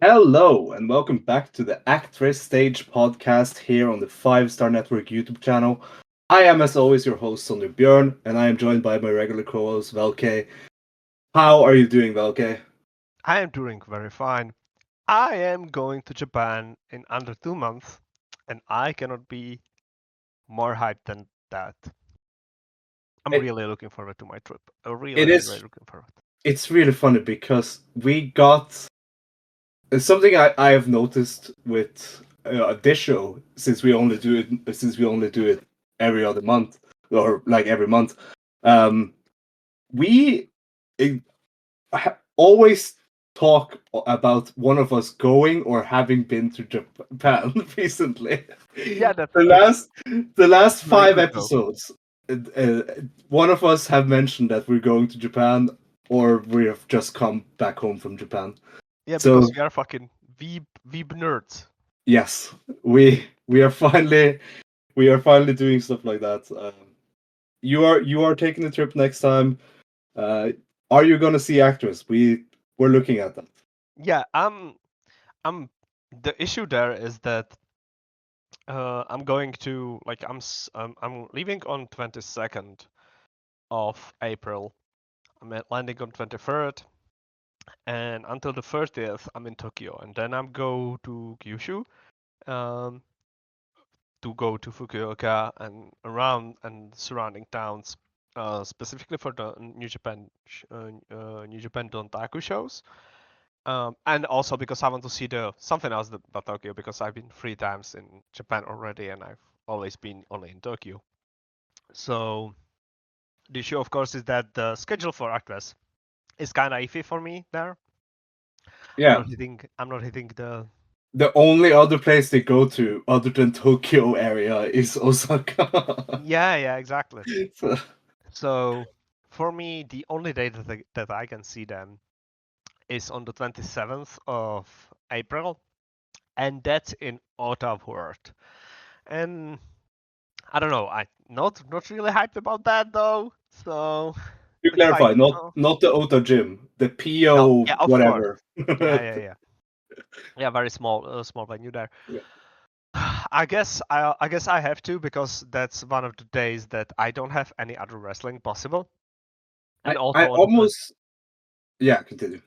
Hello, and welcome back to the ActWres Stage podcast here on the 5 Star Network YouTube channel. I am, as always, your host, Sondre Björn, and I am joined by my regular co-host, Velkej. How are you doing, Velkej? I am doing very fine. I am going to Japan in under 2 months, and I cannot be more hyped than that. I'm It, really looking forward to my trip. it Really is, looking forward. it's really funny because we got something I have noticed with this show since we only do it every other month or like every month. Um, we always talk about one of us going or having been to Japan recently. Yeah, that's The that's last the last very five good though. episodes, one of us have mentioned that we're going to Japan or we have just come back home from Japan. Yeah, So because we are fucking weeb nerds. yes, we are finally doing stuff like that. You are taking the trip next time. Uh, are you gonna see ActWres? We're looking at that. Yeah, I'm. The issue there is that I'm going to like I'm leaving on 22nd of April. I'm landing on 23rd, and until the 30th I'm in Tokyo, and then I'm go to Kyushu um, to go to Fukuoka and around and surrounding towns, specifically for the New Japan Dontaku shows, and also because I want to see the something else about Tokyo because I've been 3 times in Japan already and I've always been only in Tokyo. So the issue, of course, is that the schedule for ActWres is kind of iffy for me there. Yeah, I'm not hitting the. the only other place they go to other than Tokyo area is Osaka. Yeah, exactly. So, So for me, the only day that I can see them is on the 27th of April, and that's in Otavurt. And I don't know, I not really hyped about that though. So to it's like, clarify, not the Ota gym, the no, PO yeah, of course, whatever. yeah, very small venue there. Yeah. I guess I have to because that's one of the days that I don't have any other wrestling possible, and I also on the almost yeah, continue.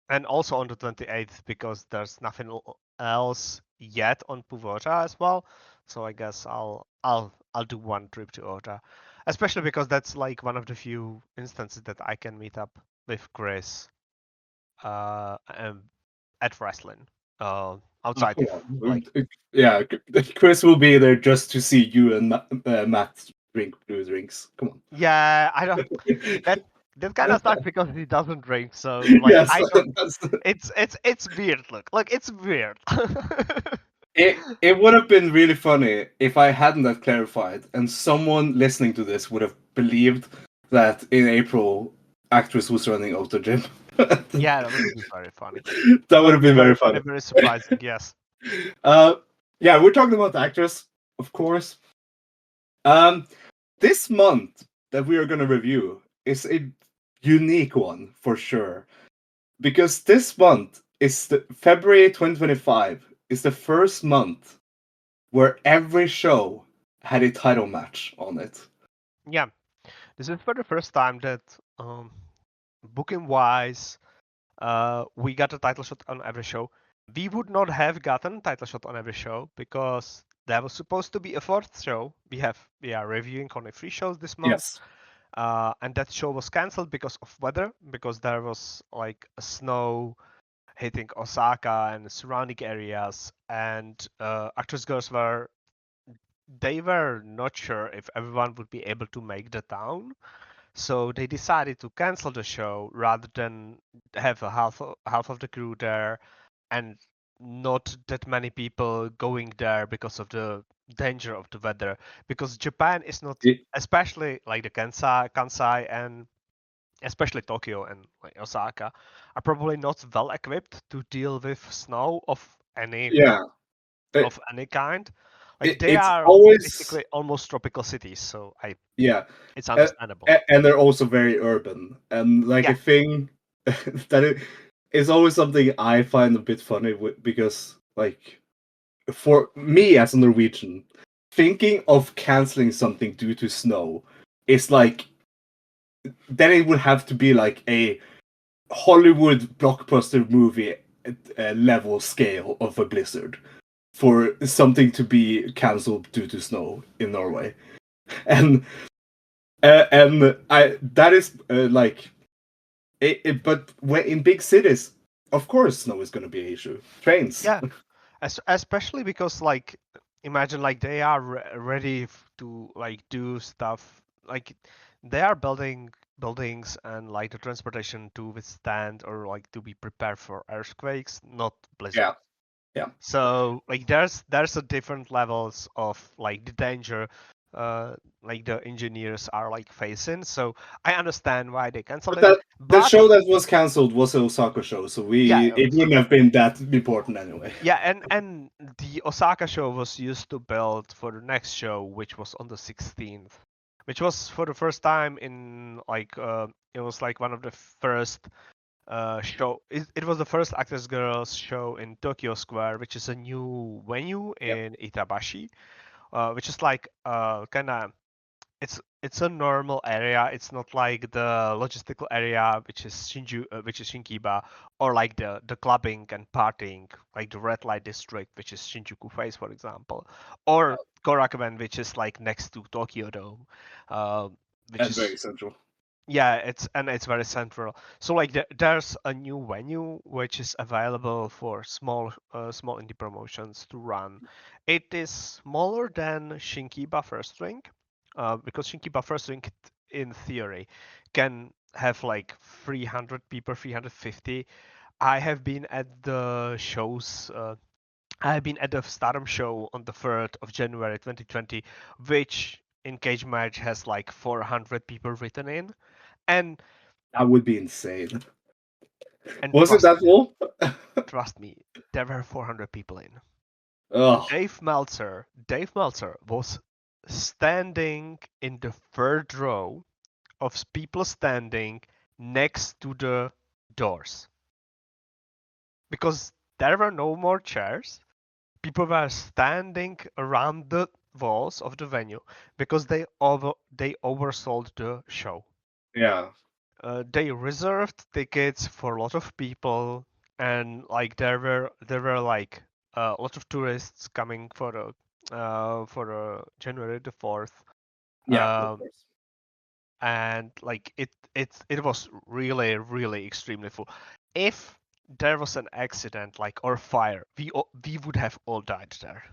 and also on the 28th because there's nothing else yet on Puvota as well. So I guess I'll do one trip to Ota, especially because that's like one of the few instances that I can meet up with Chris um, at wrestling Oh, outside come of on. like. Yeah, Chris will be there just to see you and Matt drink blue drinks. Come Yeah, I don't. on. That that kind of sucks because he doesn't drink. So like Yes, I don't. that's It's weird. Look, it's weird. it would have been really funny if I hadn't that clarified, and someone listening to this would have believed that in April, actress was running Auto Gym. That Yeah, that would be very funny. That would would have be been very very funny, funny. very surprising. Yes. Uh, yeah, we're talking about the actress, of course. Um, this month that we are going to review is a unique one for sure, because this month is the February 2025 is the first month where every show had a title match on it. Yeah. This is for the first time that booking wise, we got a title shot on every show. We would not have gotten title shot on every show because there was supposed to be a fourth show. We are reviewing only 3 shows this month. Yes. And that show was cancelled because of weather, because there was like a snow hitting Osaka and surrounding areas, and actors girls were not sure if everyone would be able to make the town, so they decided to cancel the show rather than have a half of the crew there and not that many people going there because of the danger of the weather. Because Japan is not, It, especially like the Kansai and especially Tokyo and like Osaka, are probably not well equipped to deal with snow yeah. It, of any kind. Like they it's are always basically almost tropical cities, so I yeah. it's Uh, understandable. and they're also very urban. And like Yeah, a thing that is always something I find a bit funny because, like, for me as a Norwegian, thinking of canceling something due to snow is like, then it would have to be like a Hollywood blockbuster movie level scale of a blizzard for something to be cancelled due to snow in Norway, and I that is like but when in big cities, of course, snow is going to be an issue. Trains. Yeah, especially because like imagine like they are ready to like do stuff like they are building buildings and like the transportation to withstand or like to be prepared for earthquakes, not blizzard. Yeah, yeah. So like there's a different levels of like the danger like the engineers are like facing. So I understand why they canceled But it, the but show that was cancelled was a Osaka show, so yeah, it wouldn't have been that important anyway. yeah, and the Osaka show was used to build for the next show, which was on the 16th, which was for the first time in like it was like one of the first show. It was the first Actors Girls show in Tokyo Square, which is a new venue Yep. in Itabashi, which is like kind of it's a normal area. It's not like the logistical area, which is which is Shinkiba, or like the clubbing and partying, like the red light district, which is Shinjuku Face, for example, or Korakuen, which is like next to Tokyo Dome, uh, which And very is central. yeah, it's very central. So like there's a new venue which is available for small indie promotions to run. It is smaller than Shinkiba First Ring, because Shinkiba First Ring in theory can have like 300 people, 350. I have been at the shows. I have been at the Stardom show on the 3rd of January 2020, which in cage match has like 400 people written in. And That would be insane. and Was it that full? trust me, there were 400 people in. Oh, Dave Meltzer was standing in the third row of people standing next to the doors because there were no more chairs. People were standing around the walls of the venue because they oversold the show. yeah. They reserved tickets for a lot of people, and like there were like a lot of tourists coming for the January the 4th, Yeah, of um, course. and like it was really extremely full. If there was an accident like or fire, we would have all died there.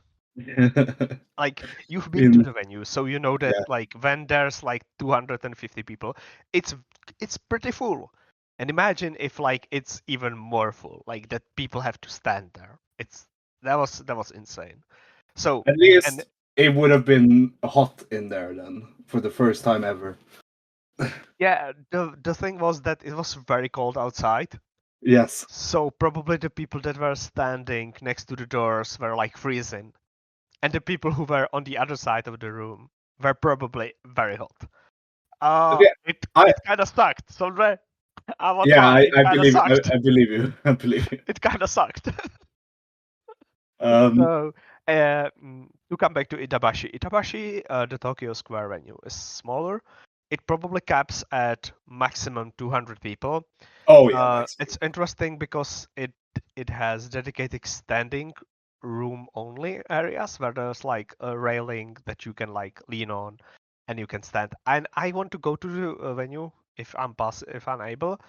Like you've been to In the venue, so you know that yeah. like when there's like 250 people, it's it's pretty full. And imagine if like it's even more full, like that people have to stand there. It's that was insane. So At and least it would have been hot in there then for the first time ever. yeah, the thing was that it was very cold outside. Yes. So probably the people that were standing next to the doors were like freezing, and the people who were on the other side of the room were probably very hot. Yeah, It I it kind of sucked. Sondre, I won't yeah, lie, it I kind of believe sucked. I believe you. I believe you. It kind of sucked. Um So, to come back to Itabashi, the Tokyo Square venue is smaller. It probably caps at maximum 200 people. oh yeah, maximum. It's interesting because it has dedicated standing room only areas where there's like a railing that you can like lean on and you can stand. And I want to go to the venue if I'm able,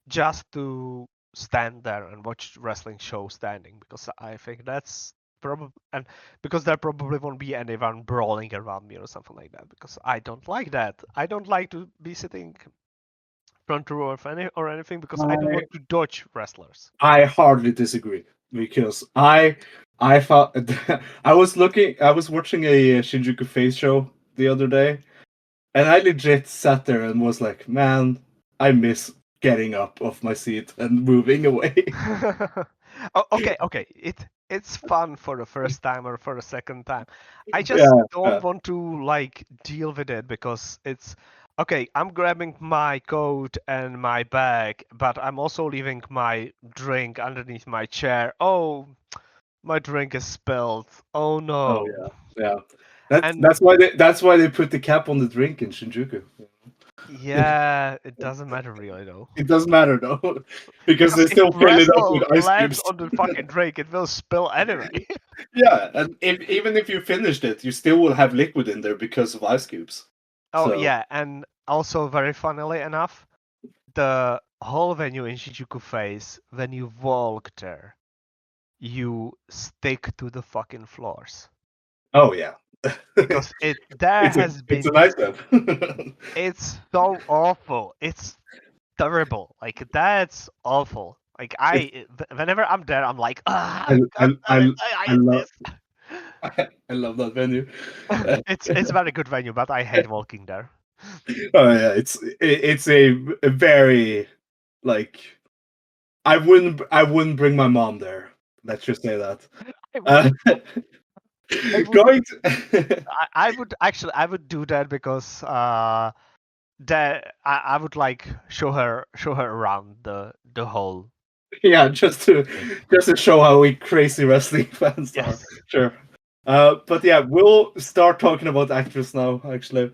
just to stand there and watch wrestling show standing because I think that's probably and because there probably won't be anyone brawling around me or something like that because I don't like that. I don't like to be sitting front row or anything because I don't I want to dodge wrestlers. I hardly disagree because I thought I was watching a Shinjuku Face show the other day, and I legit sat there and was like, man, I miss getting up off my seat and moving away. Okay. It's fun for the first time or for the second time. I Yeah, just don't yeah. want to like deal with it because it's Okay, I'm grabbing my coat and my bag, but I'm also leaving my drink underneath my chair. Oh, my drink is spilled. Oh Oh no. yeah. That's And that's why they put the cap on the drink in Shinjuku. yeah, it doesn't matter really though. It doesn't matter though, because Because they if still fill it up with Wrestle ice lands cubes. on the fucking drink, it will spill anyway. Yeah, and even if you finished it, you still will have liquid in there because of ice cubes. Oh So yeah, and also very funnily enough, the whole venue in Shinjuku Face, when you walk there, you stick to the fucking floors. oh yeah, Because it there has it's a been nice one. it's so awful. It's terrible. Like that's awful. Like It's, whenever I'm there, I'm like, ah, I, god damn it, I I hate love this. I love that venue. It's a very good venue, but I hate walking there. Oh yeah, it's a very like I wouldn't bring my mom there. Let's just say that. I would, Uh, I would, going to I would actually, I would do that because that I would like show her around the whole yeah, thing. just to show how we crazy wrestling fans are. Yes. Sure. But yeah, we'll start talking about actors now. Actually,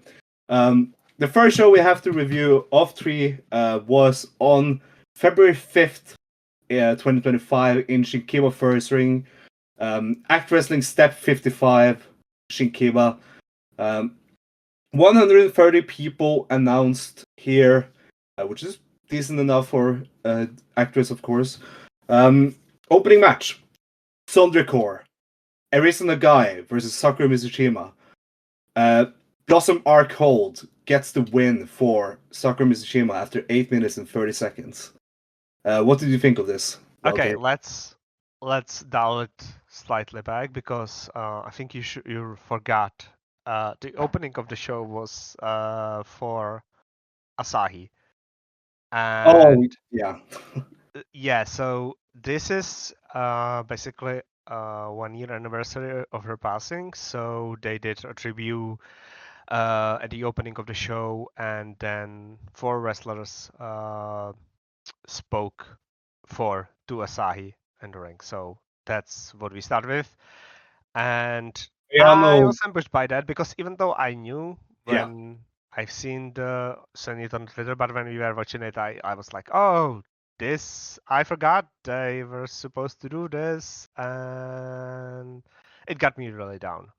the first show we have to review of three was on February 5th, 2025 in Shinkiba First Ring. Act Wrestling Step 55, Shinkiba. 130 people announced here, which is decent enough for actress, of course. Opening match: Sondre and Erisa Nagai versus Sakura Mizushima. Blossom Arc Hold gets the win for Sakura Mizushima after 8 minutes and 30 seconds. What did you think of this? Okay, Okay. let's dial it slightly back because I think you forgot the opening of the show was for Asahi, Oh, and yeah. yeah, so this is basically 1 year anniversary of her passing. So they did a tribute at the opening of the show, and then four wrestlers spoke for to Asahi and the ring. So that's what we start with. And Yeah, I no. was ambushed by that because even though I knew Yeah. when I've seen it on Twitter, but when we were watching it, I was like, oh, this I forgot they were supposed to do this, and it got me really down.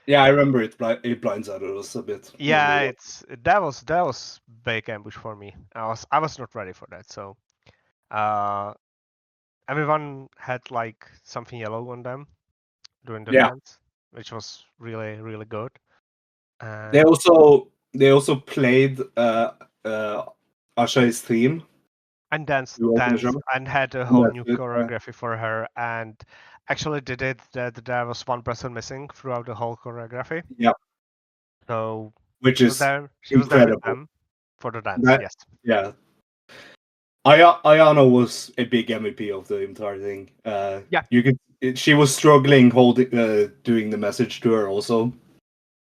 Yeah, I remember it blindsided us a bit when we Yeah, were. it's that was big ambush for me. I was not ready for that. So uh, everyone had like something yellow on them during the Yeah. dance, which was really really good. They And also they also played uh Ashai's theme danced to open the danced show. and had a And whole that's new it. choreography for her. And actually, they did that. There was one person missing throughout the whole choreography. Yeah, So which she was is there. She was there with incredible. them for the dance. That Yes. yeah. Ayano was a big MVP of the entire thing. Yeah. You could she was struggling holding doing the message to her also,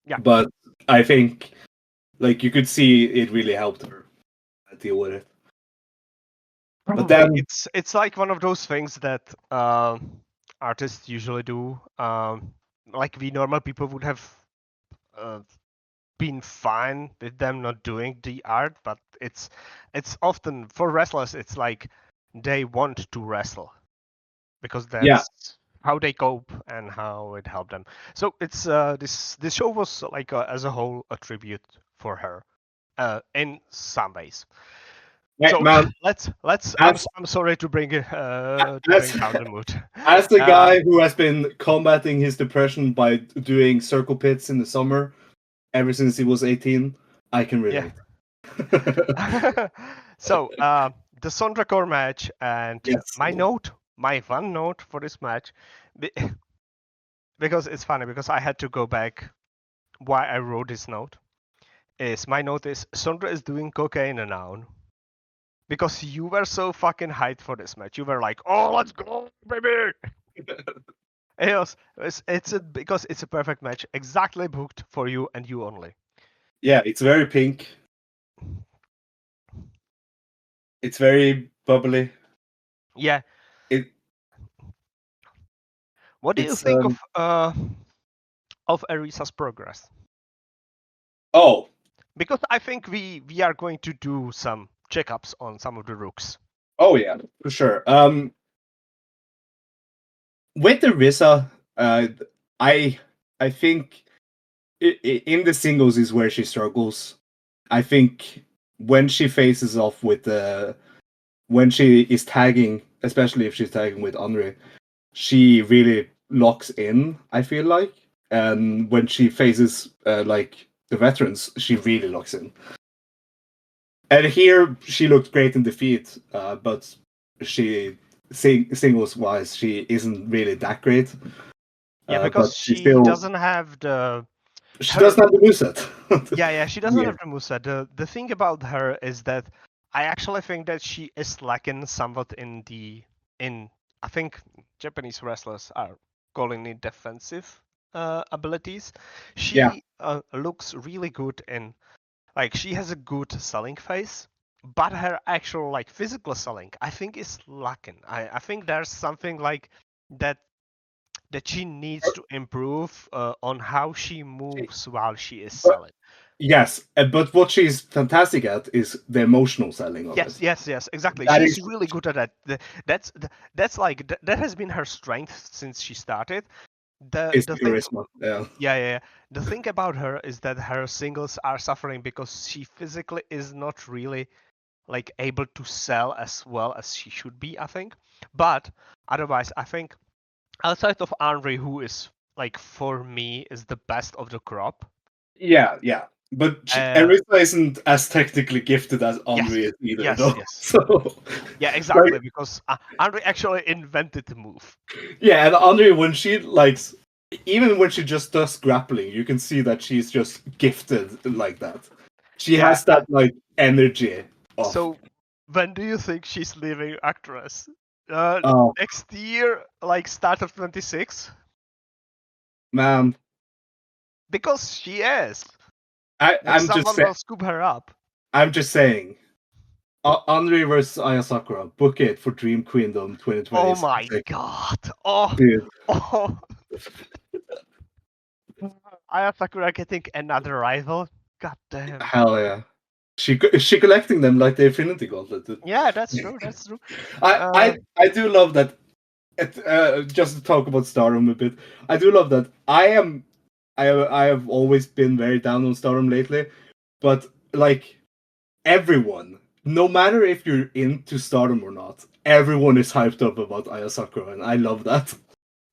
Yeah. but I think like you could see it really helped her deal with it. But Probably then it's like one of those things that artists usually do. Like we normal people would have uh, been fine with them not doing the art, but it's often for wrestlers. It's like they want to wrestle because yeah, that's how they cope and how it helped them. So it's this show was like as a whole a tribute for her in some ways. So man, let's as I'm sorry to bring as down the mood. as the Uh, guy who has been combating his depression by doing circle pits in the summer ever since he was 18, I can yeah. relate. So the Sondra Core match and Yes. my one note for this match, be- because it's funny because I had to go back why I wrote this note. Is my note is Sondra is doing cocaine now because you were so fucking hyped for this match. You were like, oh, let's go, baby. Because it's a perfect match, exactly booked for you and you only. Yeah, it's very pink. It's very bubbly. Yeah. It What do you it's think of Erisa's progress? oh Because I think we are going to do some checkups on some of the rooks. oh yeah, for sure. With Erisa, I I think in the singles is where she struggles. I think when she faces off with when she is tagging, especially if she's tagging with Anri, she really locks in. I feel like, and when she faces like the veterans, she really locks in. And here she looked great in defeat, but she singles wise she isn't really that great. Yeah, But because she she still doesn't have she her. doesn't have the moveset. Yeah, she doesn't Yeah. have the moveset. The thing about her is that I actually think that she is lacking somewhat in I think Japanese wrestlers are calling it defensive abilities. Yeah. She looks really good in, like, she has a good selling phase, but her actual like physical selling I think is lacking. I think there's something like that she needs to improve on how she moves while she is But selling. yes, but what she's fantastic at is the emotional selling of it. Yes, exactly. That She's is really good at that. That's like that has been her strength since she started. is The the thing, charisma. Yeah. yeah. The thing about her is that her singles are suffering because she physically is not really like able to sell as well as she should be, I think. But otherwise, I think outside of Anri, who is like for me is the best of the crop. Yeah, yeah. But Uh, Erisa isn't as technically gifted as yes, Andre is either, though. yes. So, Yeah, like, exactly. Because Anri actually invented the move. yeah, and Andre, when she likes, even when she just does grappling, you can see that she's just gifted like that. She Yeah. has that like energy of, So when do you think she's leaving ActWres? oh Next year, like start of 26? man, Because she is. Like I'm just someone saying, will scoop her up. I'm just saying, Andre versus Aya Sakura, book it for Dream Queendom Oh my 2026, god. Oh, dude. oh. Aya Sakura getting another rival. God damn. Hell yeah. She collecting them like the Infinity Gauntlet. Yeah, that's true. That's true. I Uh, I I do love that. Just to talk about Stardom a bit, I do love that. I have always been very down on Stardom lately, but like everyone, no matter if you're into Stardom or not, everyone is hyped up about Aya Sakura, and I love that.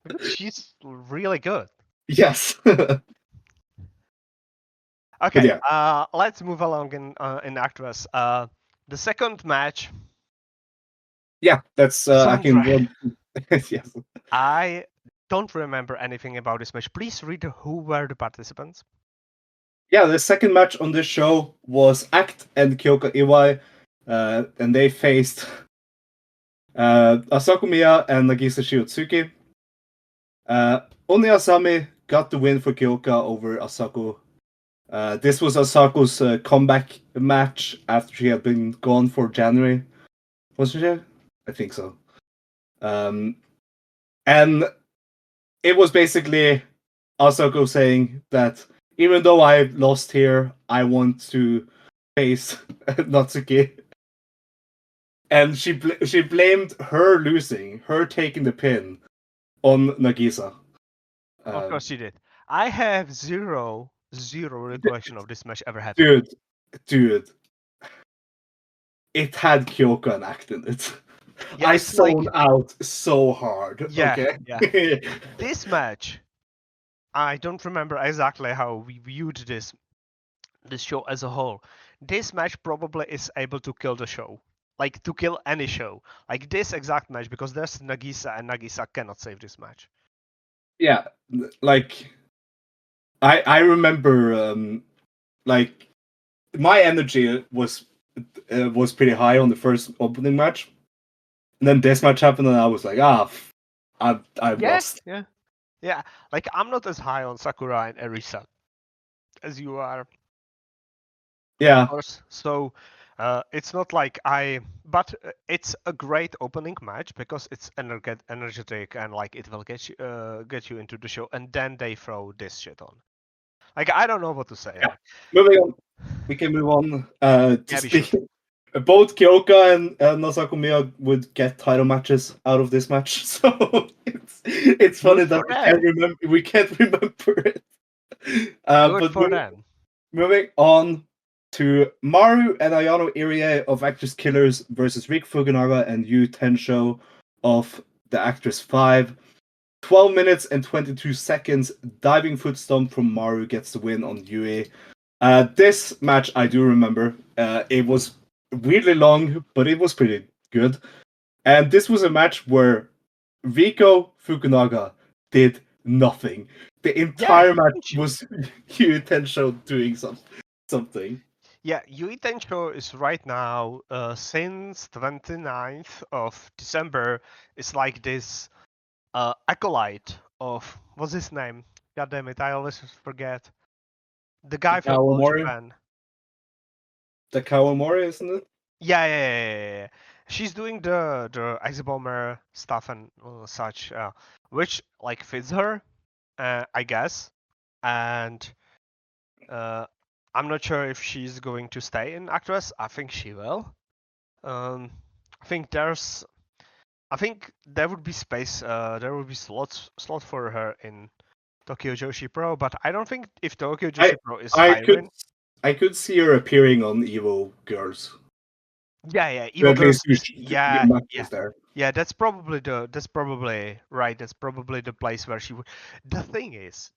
because she's really good. Yes, but Okay, yeah, let's move along in ActWres. The second match, yeah, that's I can Sondre. run. Yes. I don't remember anything about this match. Please read who were the participants. Yeah, the second match on this show was Act and Kyoka Iwai, and they faced Asako Miya and Nagisa Shiotsuki. Oni Asami got the win for Kyoka over Asako. This was Asako's comeback match after she had been gone for January. Wasn't she? I think so. Um, and it was basically Asako saying that even though I lost here, I want to face Natsuki. And she blamed her losing, her taking the pin, on Nagisa. Of Uh, course she did. I have zero recollection of this match ever happening. dude, dude, it had Kyoka and Act in it. Yeah, I it's like, zoned out so hard. yeah, Okay. yeah. This match, I don't remember exactly how we viewed this show as a whole. This match probably is able to kill the show. Like to kill any show. Like this exact match, because there's Nagisa and Nagisa cannot save this match. Yeah, like I remember like my energy was pretty high on the first opening match, and then this match happened, and I was like, I've Yeah, lost. yeah. Yeah, like I'm not as high on Sakura and Erisa as you are, of Yeah, course. So It's not like but it's a great opening match because it's energetic and like it will get you into the show, and then they throw this shit on. Like I don't know what to say. Yeah. Moving on, we can move on. To Yeah, we speak, both Kyoka and Nosakumiya would get title matches out of this match, so it's funny Good that for we them. can't remember. We can't remember it. Good But for them. moving on to Maru and Ayano Irie of ActWres Killers versus Rick Fukunaga and Yu Tensho of the ActWres 5. 12 minutes and 22 seconds. Diving foot stomp from Maru gets the win on Yui. This match I do remember. It was weirdly long, but it was pretty good. And this was a match where Riko Fukunaga did nothing. The entire match was Yu Tensho doing something. Yeah, Yui Tensho is right now, since 29th of December, is like this acolyte of, what's his name? God damn it, I always forget. The guy from All Kawamori? Japan. The Kawamori, isn't it? Yeah. She's doing the Ice Bomber stuff and such, which like fits her, I guess. And I'm not sure if she's going to stay in ActWres. I think she will. I think there would be space. There would be slot for her in Tokyo Joshi Pro, but I don't think if Tokyo Joshi Pro is hiring. I could see her appearing on Evo Girls. Yeah, Or Evo at least Girls. get matches there. Yeah, that's probably right. That's probably the place where she would. The thing is,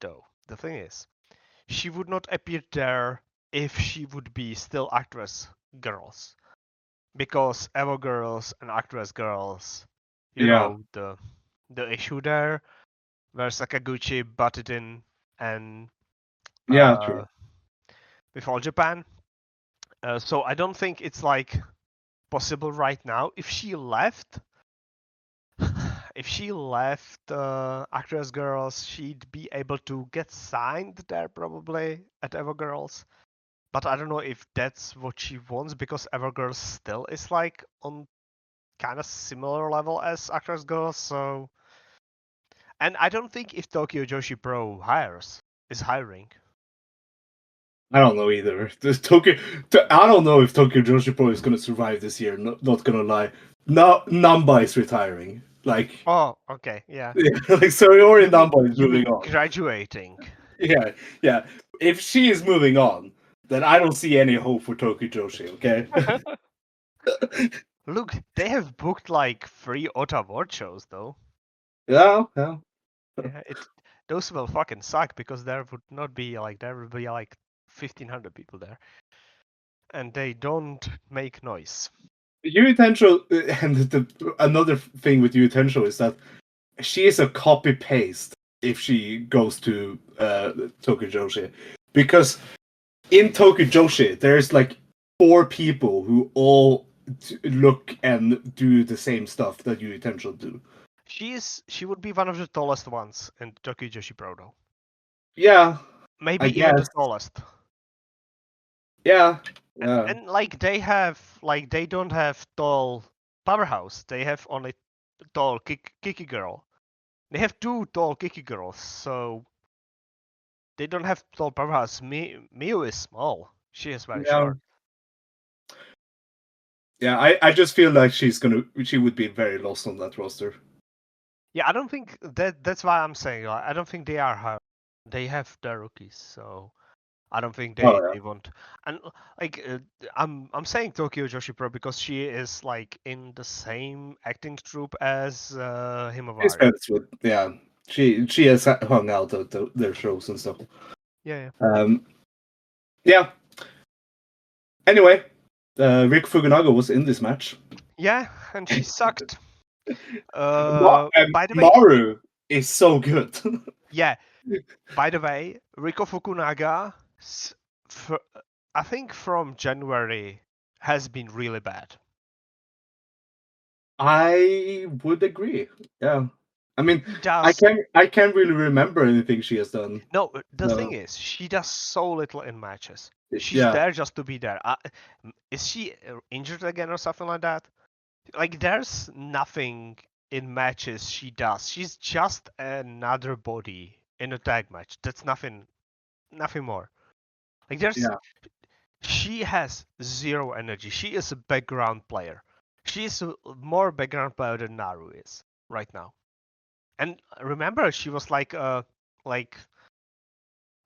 she would not appear there if she would be still ActWres Girls, because Evo Girls and ActWres Girls, you know the issue there, where Sakaguchi butted in and True. with All Japan. So I don't think it's like possible right now. If she left, ActWres Girls, she'd be able to get signed there probably at Evo Girls. But I don't know if that's what she wants, because Evo Girls still is like on kind of similar level as ActWres Girls. So, and I don't think if Tokyo Joshi Pro is hiring. I don't know either. I don't know if Tokyo Joshi Pro is going to survive this year. Not gonna lie. No, Namba is retiring. Like, Oh, okay, yeah. like Soriori Namba is You moving mean on. graduating? Yeah. If she is moving on, then I don't see any hope for Tokyo Joshi. Okay. Look, they have booked like 3 Ota Award shows though. Yeah. Yeah, those will fucking suck, because there would be like 1,500 people there, and they don't make noise. Yui Tensho, and another thing with Yui Tensho is that she is a copy paste if she goes to Tokyo Joshi, because in Tokyo Joshi there's like 4 people who all look and do the same stuff that Yui Tensho do. She would be one of the tallest ones in Tokyo Joshi Pro though. Yeah, Maybe I even the guess. tallest. Yeah. And like they don't have tall powerhouse. They have only tall Kiki girl. They have 2 tall Kiki girls, so they don't have tall powerhouse. Miu is small. She is very short. Yeah, I just feel like she would be very lost on that roster. Yeah, I don't think that's why I'm saying, like, I don't think they are high. They have their rookies, so I don't think they want. And like I'm saying Tokyo Joshi Pro because she is like in the same acting troupe as She's Himawari. friends with, yeah. She has hung out at their shows and stuff. Yeah. Yeah. Anyway, Rick Fukunaga was in this match. Yeah, and she sucked. And By the way, Maru is so good. yeah. By the way, Riko Fukunaga, I think from January has been really bad. I would agree. Yeah. I mean, He does. I can't really remember anything she has done. No, the thing is, she does so little in matches. She's there just to be there. Is she injured again or something like that? Like, there's nothing in matches she does. She's just another body in a tag match. That's nothing more. Like, she has zero energy. She is a background player. She is a more background player than Naru is right now. And remember, she was like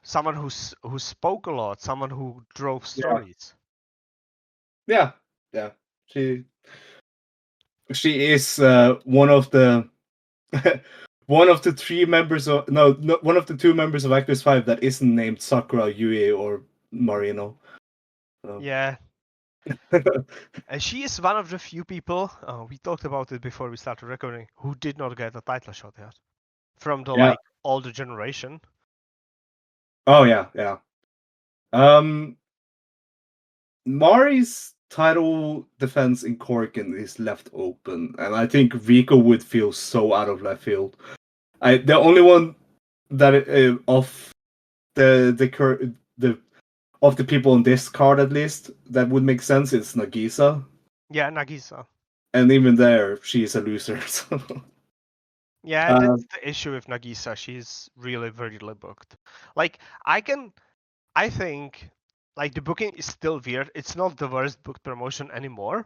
someone who spoke a lot, someone who drove stories. Yeah. She is one of the one of the three members of one of the two members of ActWres 5 that isn't named Sakura, Yui, or Marino. So. Yeah. And she is one of the few people, we talked about it before we started recording, who did not get a title shot yet. From the older generation. Oh yeah. Mari's title defense in Korakuen is left open, and I think Rico would feel so out of left field. The only one that of the of the people on this card at least that would make sense is Nagisa. Yeah, Nagisa. And even there, she is a loser. So. Yeah, that's the issue with Nagisa. She's really very booked. Like, I think, like, the booking is still weird. It's not the worst booked promotion anymore.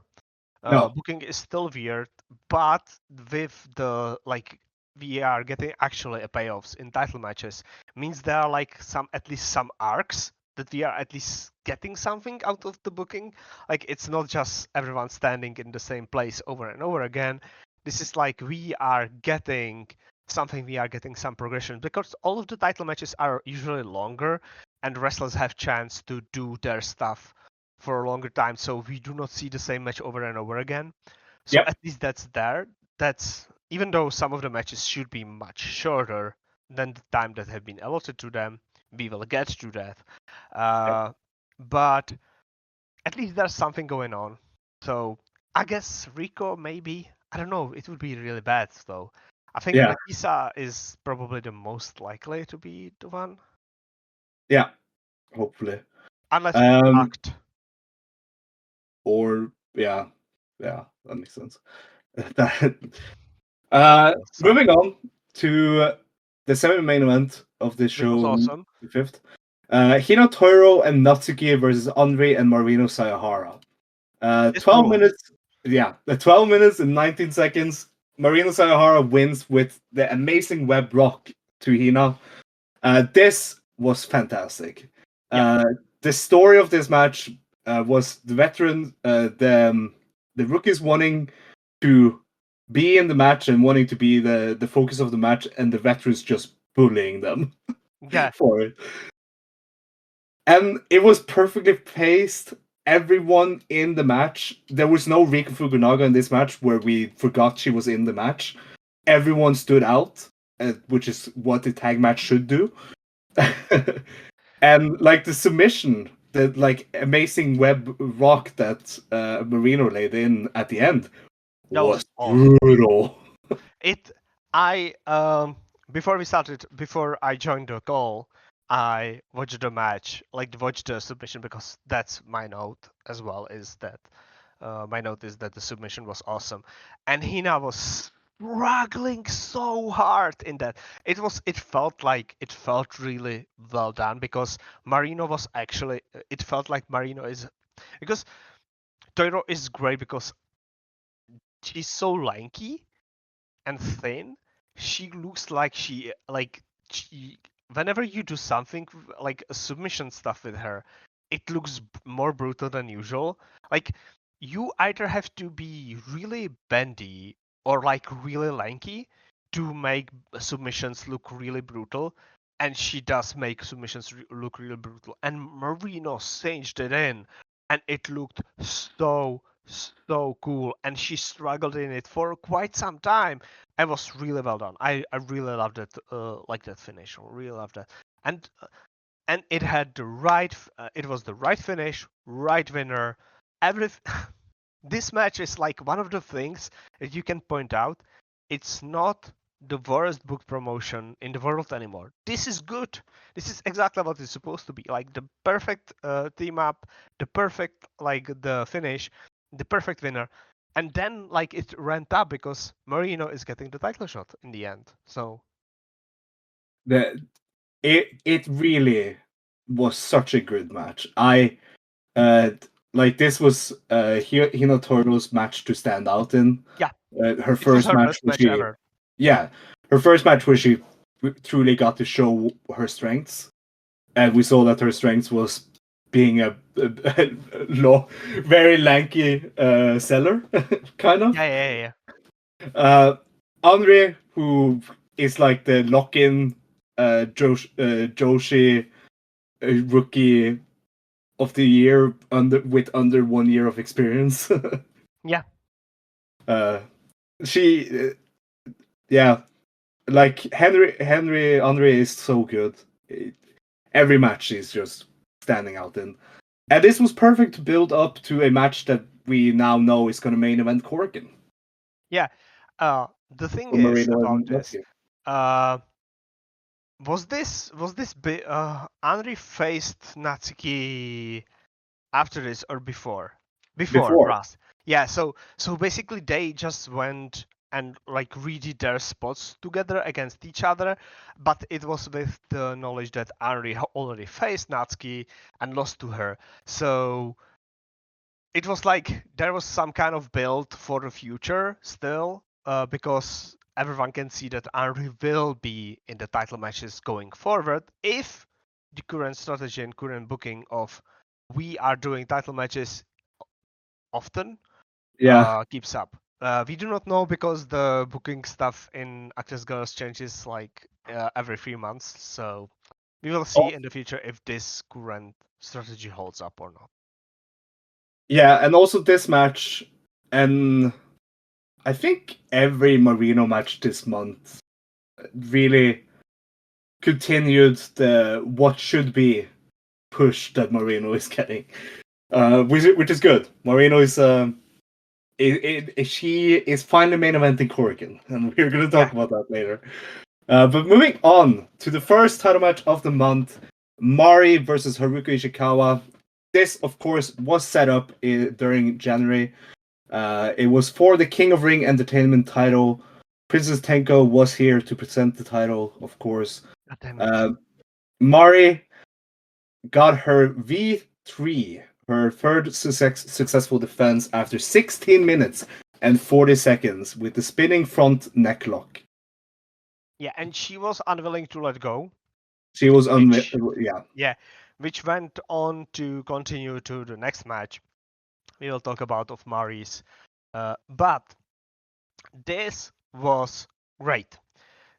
No. Booking is still weird, but with the, like, we are getting actually a payoffs in title matches, means there are like at least some arcs that we are at least getting something out of the booking. Like, it's not just everyone standing in the same place over and over again. This is like we are getting something, we are getting some progression, because all of the title matches are usually longer and wrestlers have chance to do their stuff for a longer time, so we do not see the same match over and over again. So at least that's there. That's, even though some of the matches should be much shorter than the time that have been allotted to them, we will get to that. But at least there's something going on. So I guess Rico, maybe, I don't know, it would be really bad though. I think Nagisa is probably the most likely to be the one. Yeah, hopefully. Unless it's fucked. Or that makes sense. Moving on to the semi-main event of this show, was awesome. The 5th. Hinatoro and Natsuki versus Anri and Marino Saihara. 12 minutes. Yeah, 12 minutes and 19 seconds. Marino Saihara wins with the amazing web rock to Hina. This was fantastic. The story of this match was the veteran, the rookies wanting to be in the match and wanting to be the focus of the match, and the veterans just bullying them for it. And it was perfectly paced. Everyone in the match, there was no Rika Fukunaga in this match where we forgot she was in the match. Everyone stood out, which is what the tag match should do. And like the submission, the like amazing web rock that Marino laid in at the end was brutal. Before I joined the call, I watched the match, like watched the submission, because that's my note as well. Is that my note is that the submission was awesome, and Hina was struggling so hard in that. It felt really well done, because Marino was actually. It felt like Marino is, because Toiro is great because she's so lanky and thin. She looks like she whenever you do something like submission stuff with her, it looks more brutal than usual. Like, you either have to be really bendy or like really lanky to make submissions look really brutal, and she does make submissions look really brutal. And Marino changed it in, and it looked so cool, and she struggled in it for quite some time. It was really well done. I really loved it, like that finish. Really loved that, and it had the right. It was the right finish, right winner. This match is like one of the things that you can point out. It's not the worst book promotion in the world anymore. This is good. This is exactly what it's supposed to be. Like the perfect team up, the perfect like the finish, the perfect winner, and then like it ramped up because Marino is getting the title shot in the end. So It really was such a good match. Uh like this was Hina Toro's match to stand out in. yeah, Her it was first her match best where match she ever. yeah, her first match where she truly got to show her strengths, and we saw that her strengths was being a very lanky seller, kind of. Yeah. Uh, Anri, who is like the lock-in Joshi rookie of the year under 1 year of experience. Yeah. uh, she, yeah, like Henry Andre is so good. Every match is just standing out in, and this was perfect to build up to a match that we now know is going to main event Korakuen Yeah. The thing for is Marino about and this. Natsuki. Uh, was this Anri faced Natsuki after this or before? Before, Before, Ras. Yeah, so basically they just went and like redid their spots together against each other, but it was with the knowledge that Anri already faced Natsuki and lost to her. So it was like there was some kind of build for the future still, because everyone can see that Anri will be in the title matches going forward if the current strategy and current booking of we are doing title matches often yeah, keeps up. We do not know because the booking stuff in ActWres Girls changes like every 3 months, so we will see in the future if this current strategy holds up or not. yeah, and also this match, and I think every Marino match this month really continued the what should be push that Marino is getting, which is good. Marino is she is finally main eventing Korakuen, and we're going to Yeah, talk about that later. But moving on to the first title match of the month, Mari versus Haruka Ishikawa. This, of course, was set up during January. It was for the King of Ring Entertainment title. Princess Tenko was here to present the title, of course. God damn it. Uh, Mari got her V3, her third successful defense after 16 minutes and 40 seconds with the spinning front neck lock. Yeah, and she was unwilling to let go, She was which yeah. yeah, which went on to continue to the next match. We will talk about of Mari's, but this was great.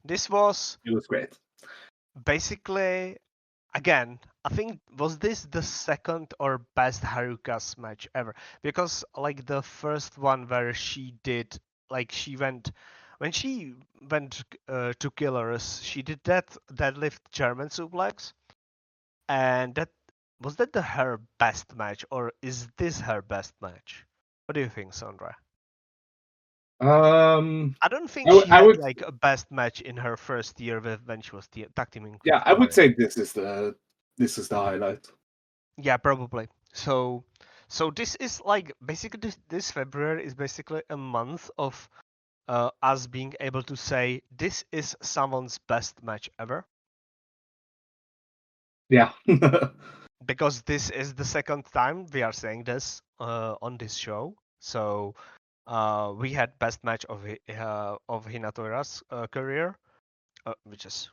This was It was great. basically again. I think was this the second or best Haruka's match ever? Because like the first one where she did like she went when she went to Killers, she did that deadlift German suplex, and that was that the her best match or is this her best match? What do you think, Sondra? Um, I don't think I would, she I had would, like a best match in her first year with when she was tag teaming yeah, with I would Mario. say this is the highlight. Yeah, probably. So this is like basically this February is basically a month of us being able to say this is someone's best match ever Yeah, because this is the second time we are saying this on this show. So we had best match of Hinatora's career, which is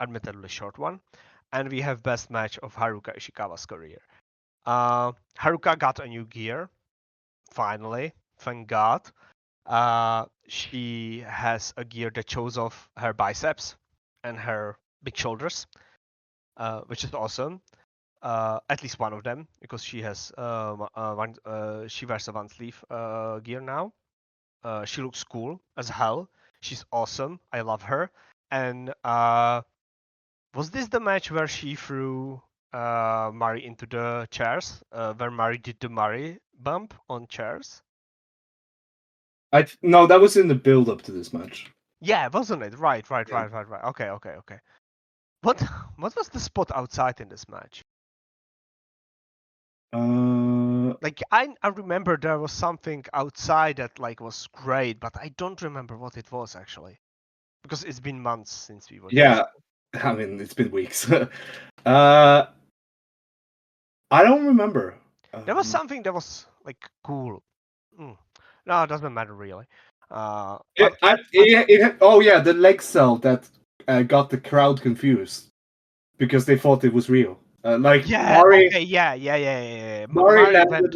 admittedly short one, and we have best match of Haruka Ishikawa's career. Haruka got a new gear finally, thank God. She has a gear that shows off her biceps and her big shoulders, which is awesome. At least one of them, because she has she wears a one sleeve gear now. She looks cool as hell. She's awesome. I love her. And was this the match where she threw Mari into the chairs? Where Mari did the Mari bump on chairs? no, that was in the build up to this match. Yeah, wasn't it? Right. Okay. What was the spot outside in this match? Like I remember there was something outside that like was great, but I don't remember what it was actually. Because it's been months since we watched this. Yeah, I mean it's been weeks. I don't remember. There was something that was like cool. Mm. No, it doesn't matter really. But Oh yeah, the leg cell that got the crowd confused because they thought it was real. Like yeah, okay, yeah. Mari Mari landed went.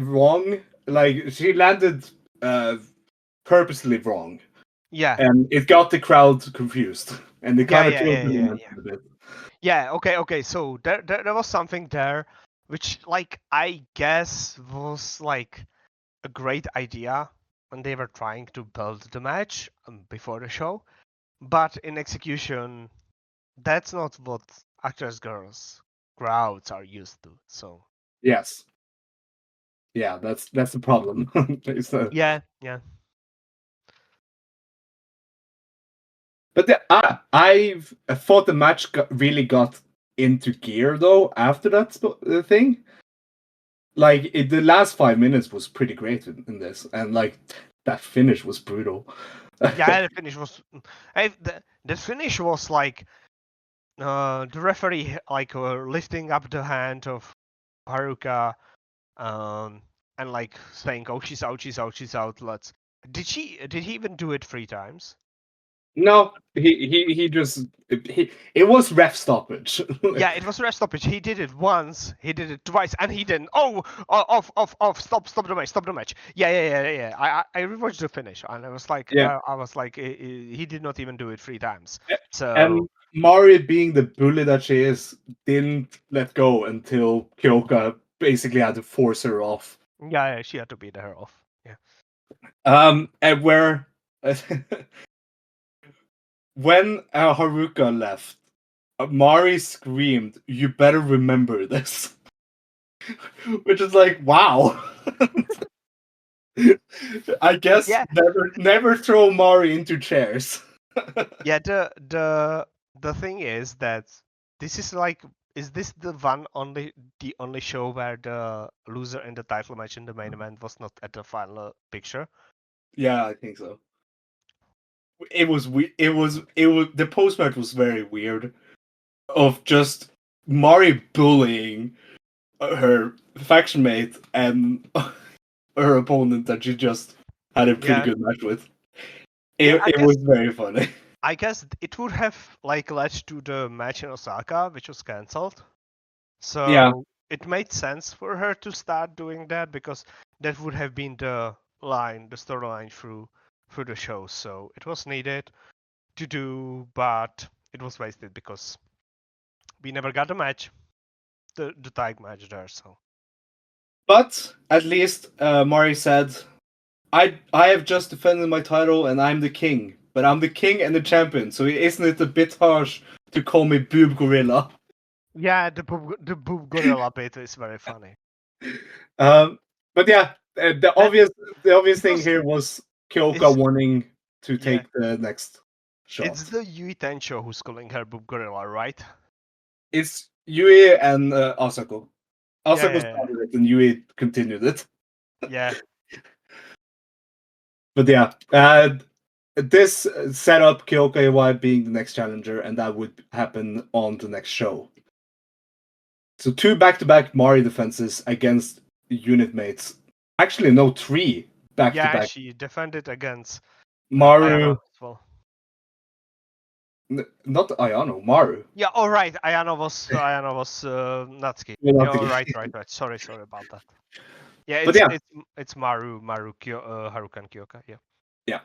wrong. Like she landed purposely wrong, Yeah, and it got the crowd confused, and they kind of killed the yeah. momentum a bit. Yeah, okay. So there was something there, which like I guess was like a great idea when they were trying to build the match before the show, but in execution, that's not what actors girls crowds are used to. So Yes, yeah, that's the problem. yeah. But I thought the match really got into gear though after that thing. Like the last 5 minutes was pretty great in this, and like that finish was brutal. Yeah, the finish was. The finish was like the referee like lifting up the hand of Haruka, and like saying, "Oh, she's out, she's out, she's out." Let's. Did he even do it 3 times? No, he just it was ref stoppage. Yeah, it was rest stoppage. He did it once, he did it twice, and he didn't. Oh, off! Stop the match. Yeah. I rewatched the finish, and Yeah, I was like, he did not even do it 3 times. So and Mari, being the bully that she is, didn't let go until Kyoka basically had to force her off. yeah, she had to beat her off. Yeah. And where when Haruka left, Mari screamed, "You better remember this," which is like, wow. I guess Yeah, never throw Mari into chairs. yeah. The thing is that this is like, is this the only show where the loser in the title match in the main event was not at the final picture? Yeah, I think so. It was it was the post match was very weird of just Mari bullying her faction mate and her opponent that she just had a pretty Yeah, good match with. yeah. It was very funny. I guess it would have like led to the match in Osaka, which was cancelled. Yeah, So it made sense for her to start doing that because that would have been the storyline through the show. So it was needed to do, but it was wasted because we never got the match, the tag match there. So but at least Mari said, I have just defended my title and I'm the king, but I'm the king and the champion. So isn't it a bit harsh to call me Boob Gorilla?" yeah, the boob gorilla bit is very funny. But yeah, That the obvious thing because here was Kyoka it's wanting to yeah, take the next it's shot. the Yui Tencho who's calling her boob gorilla, right? It's Yui and Asako. Asako Yeah. started it and Yui continued it. Yeah. But yeah, this set up Kyoka Iwai being the next challenger, and that would happen on the next show. So 2 back-to-back Mari defenses against unit mates. Actually, no, 3 Yeah, back-to-back. she defended against Ayano Maru, as well. not Ayano, Maru. Yeah, all right. Ayano was Natsuki. Yeah, Yeah, not all the- right. Sorry about that. Yeah, But yeah, it's Maru Haruka and Kyoka. Yeah. yeah.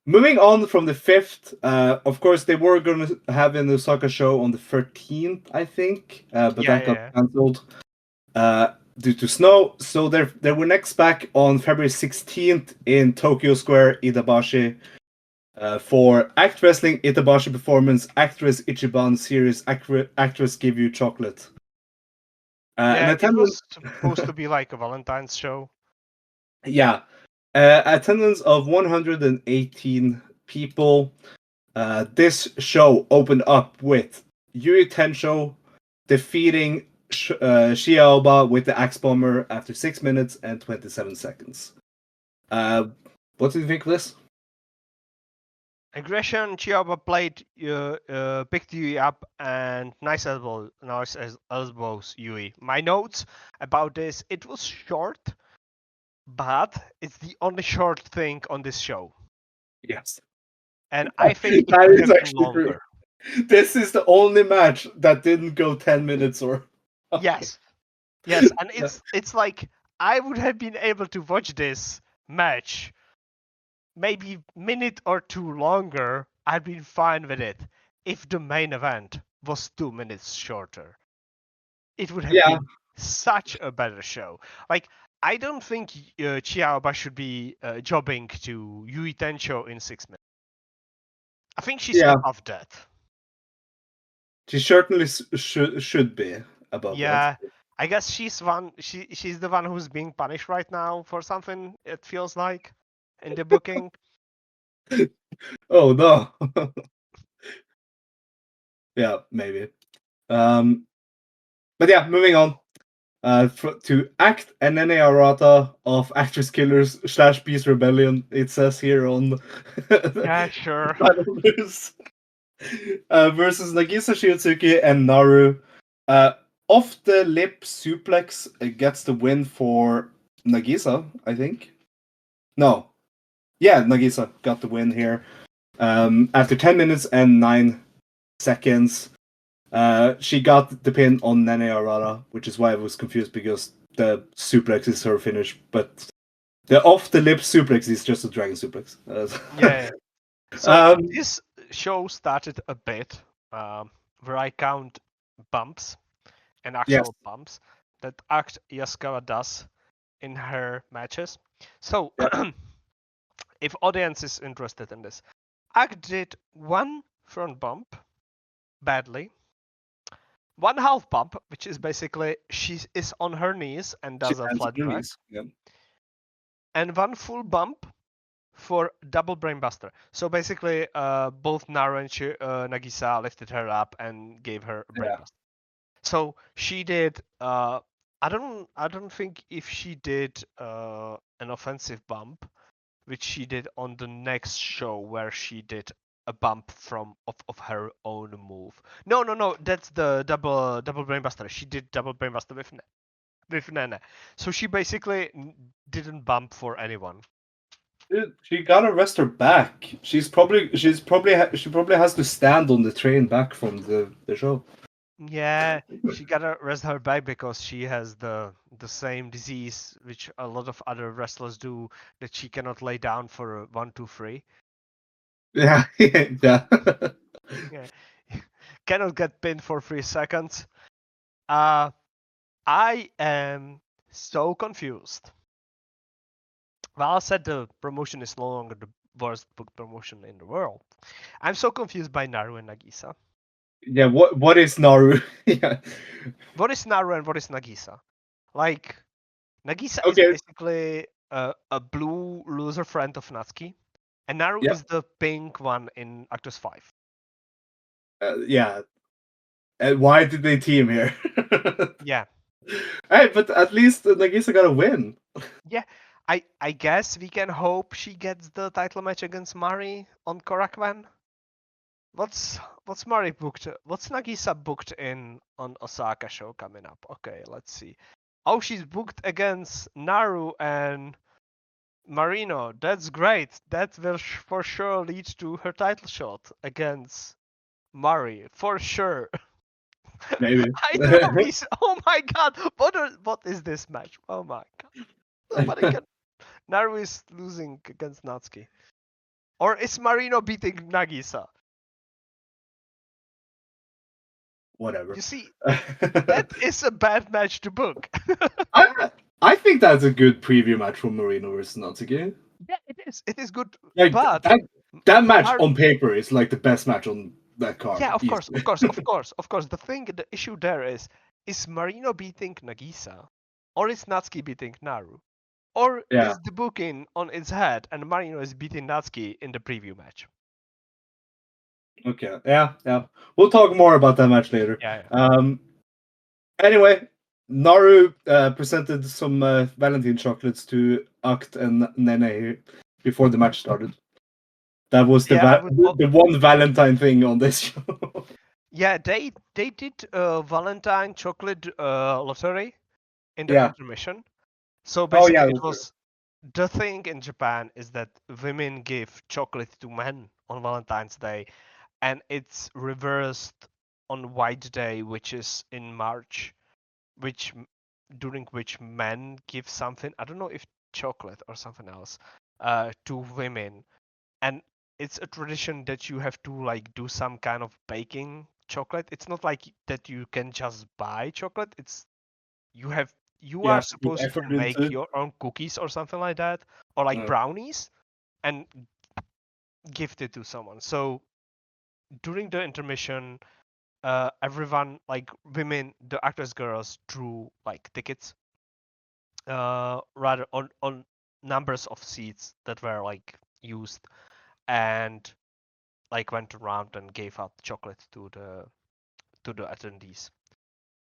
Moving on from the 5th, of course, they were going to have an Osaka show on the 13th, I think, but that got Yeah. cancelled due to snow. So they were next back on February 16th in Tokyo Square, Itabashi, for Act Wrestling Itabashi Performance, ActWres Ichiban Series, ActWres Give You Chocolate. And Yeah, it attendance, was supposed to be like a Valentine's show. yeah. Attendance of 118 people. This show opened up with Yui Tensho defeating Shiaoba with the Axe Bomber after 6 minutes and 27 seconds. What do you think of this? Aggression, Chiaba played, picked Yui up, and nice elbows Yui. My notes about this, it was short, but it's the only short thing on this show. Yes. And I think it That could is have been actually true. longer. This is the only match that didn't go 10 minutes or. Yes. Yes, and it's like I would have been able to watch this match maybe minute or two longer. I'd been fine with it if the main event was 2 minutes shorter. It would have Yeah. been such a better show. Like I don't think Chiaoba should be jobbing to Yui Tencho in 6 minutes. I think she's above that. She certainly should be above Yeah, that. I guess she's the one who's being punished right now for something. It feels like in the booking. Oh no. Yeah, maybe. But yeah, moving on. To Act and Erata of Actress Killers / Beast Rebellion. It says here on. Yeah, sure. Versus Nagisa Shiotsuki and Naru. Off the lip suplex gets the win for Nagisa, I think. No. Yeah, Nagisa got the win here. After 10 minutes and 9 seconds. She got the pin on Nene Arara, which is why I was confused because the suplex is her finish, but the off the lip suplex is just a dragon suplex. Yeah. So this show started a bit where I count bumps and actual bumps that Act Yasukawa does in her matches. So if audience is interested in this, Act did one front bump badly, one half bump, which is basically she is on her knees and does a flat drag, and one full bump for double brainbuster. So basically, both Naru and Nagisa lifted her up and gave her a brainbuster. So she did. I don't think if she did an offensive bump, which she did on the next show where she did a bump of her own move. No, that's the double brainbuster. She did double brainbuster with Nene. So she basically didn't bump for anyone. Dude, she gotta rest her back. She probably has to stand on the train back from the show. Yeah, she gotta rest her back because she has the same disease which a lot of other wrestlers do, that she cannot lay down for 1, 2, 3. Yeah, yeah. Yeah, cannot get pinned for 3 seconds. I am so confused. Well, I said the promotion is no longer the worst booked promotion in the world. I'm so confused by Naru and Nagisa. Yeah, what is Naru? Yeah. What is Naru and what is Nagisa? Like, Nagisa is Okay. basically a blue loser friend of Natsuki, and Naru Yeah. is the pink one in ActWres 5. Yeah. And why did they team here? Yeah. Hey, but at least Nagisa got a win. Yeah, I guess we can hope she gets the title match against Mari on Korakuen. What's Mari booked? What's Nagisa booked in on Osaka show coming up? Okay, let's see. Oh, she's booked against Naru and Marino. That's great. That will for sure lead to her title shot against Mari, for sure. Maybe. I don't know. Oh my god! What is this match? Oh my god! Nobody can. Naru is losing against Natsuki. Or is Marino beating Nagisa? Whatever. You see, that is a bad match to book. I think that's a good preview match for Marino versus Natsuki. Yeah, it is. It is good. Like But that match on paper is like the best match on that card. Yeah, of course. The issue there is Marino beating Nagisa, or is Natsuki beating Naru? Or Yeah. is the booking on its head and Marino is beating Natsuki in the preview match? Okay. Yeah. We'll talk more about that match later. Yeah. Anyway, Naru presented some Valentine chocolates to Act and Nene before the match started. That was the Yeah, the one Valentine thing on this show. yeah, they did Valentine chocolate lottery in the Yeah. intermission. So Oh yeah. basically, it was the thing in Japan is that women give chocolate to men on Valentine's Day, and it's reversed on White Day, which is in March, which during which men give something. I don't know if chocolate or something else to women, and it's a tradition that you have to like do some kind of baking chocolate. It's not like that you can just buy chocolate. It's you have you You are have to put supposed to effort into make it. your own cookies or something like that, or like brownies, and gift it to someone. So during the intermission, everyone like women, the ActWres girls drew like tickets, rather on numbers of seats that were like used, and like went around and gave out chocolate to the attendees.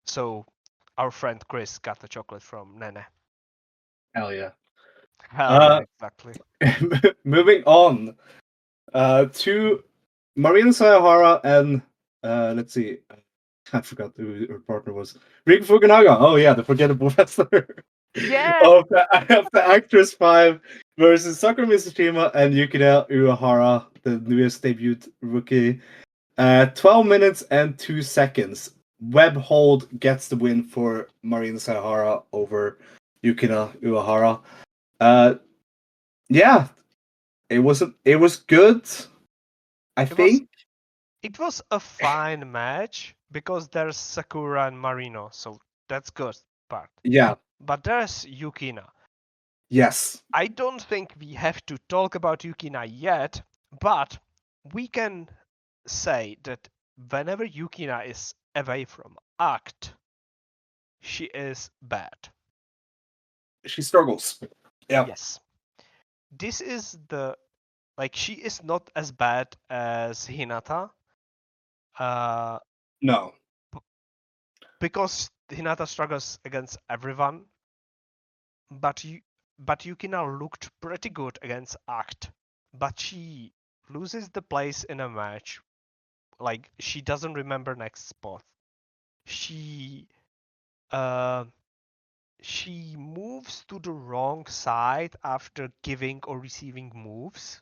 So our friend Chris got the chocolate from Nene. Hell yeah. Hell yeah, exactly. Moving on to Marino Saihara and let's see, I forgot who her partner was. Rika Fukunaga. Oh yeah, the forgettable wrestler Yeah. of the ActWres 5 versus Sakura Mitsushima and Yukina Uehara, the newest debut rookie. 12 minutes and 2 seconds. Web hold gets the win for Marina Saihara over Yukina Uehara. Yeah, it was good. I It was think. it was a fine match because there's Sakura and Marino, so that's good part. Yeah. But there's Yukina. Yes. I don't think we have to talk about Yukina yet, but we can say that whenever Yukina is away from Act, she is bad. She struggles. Yeah. Yes. This is the like she is not as bad as Hinata. No. Because Hinata struggles against everyone, but Yukina looked pretty good against Act. But she loses the place in a match. Like she doesn't remember next spot. She uh she moves to the wrong side after giving or receiving moves.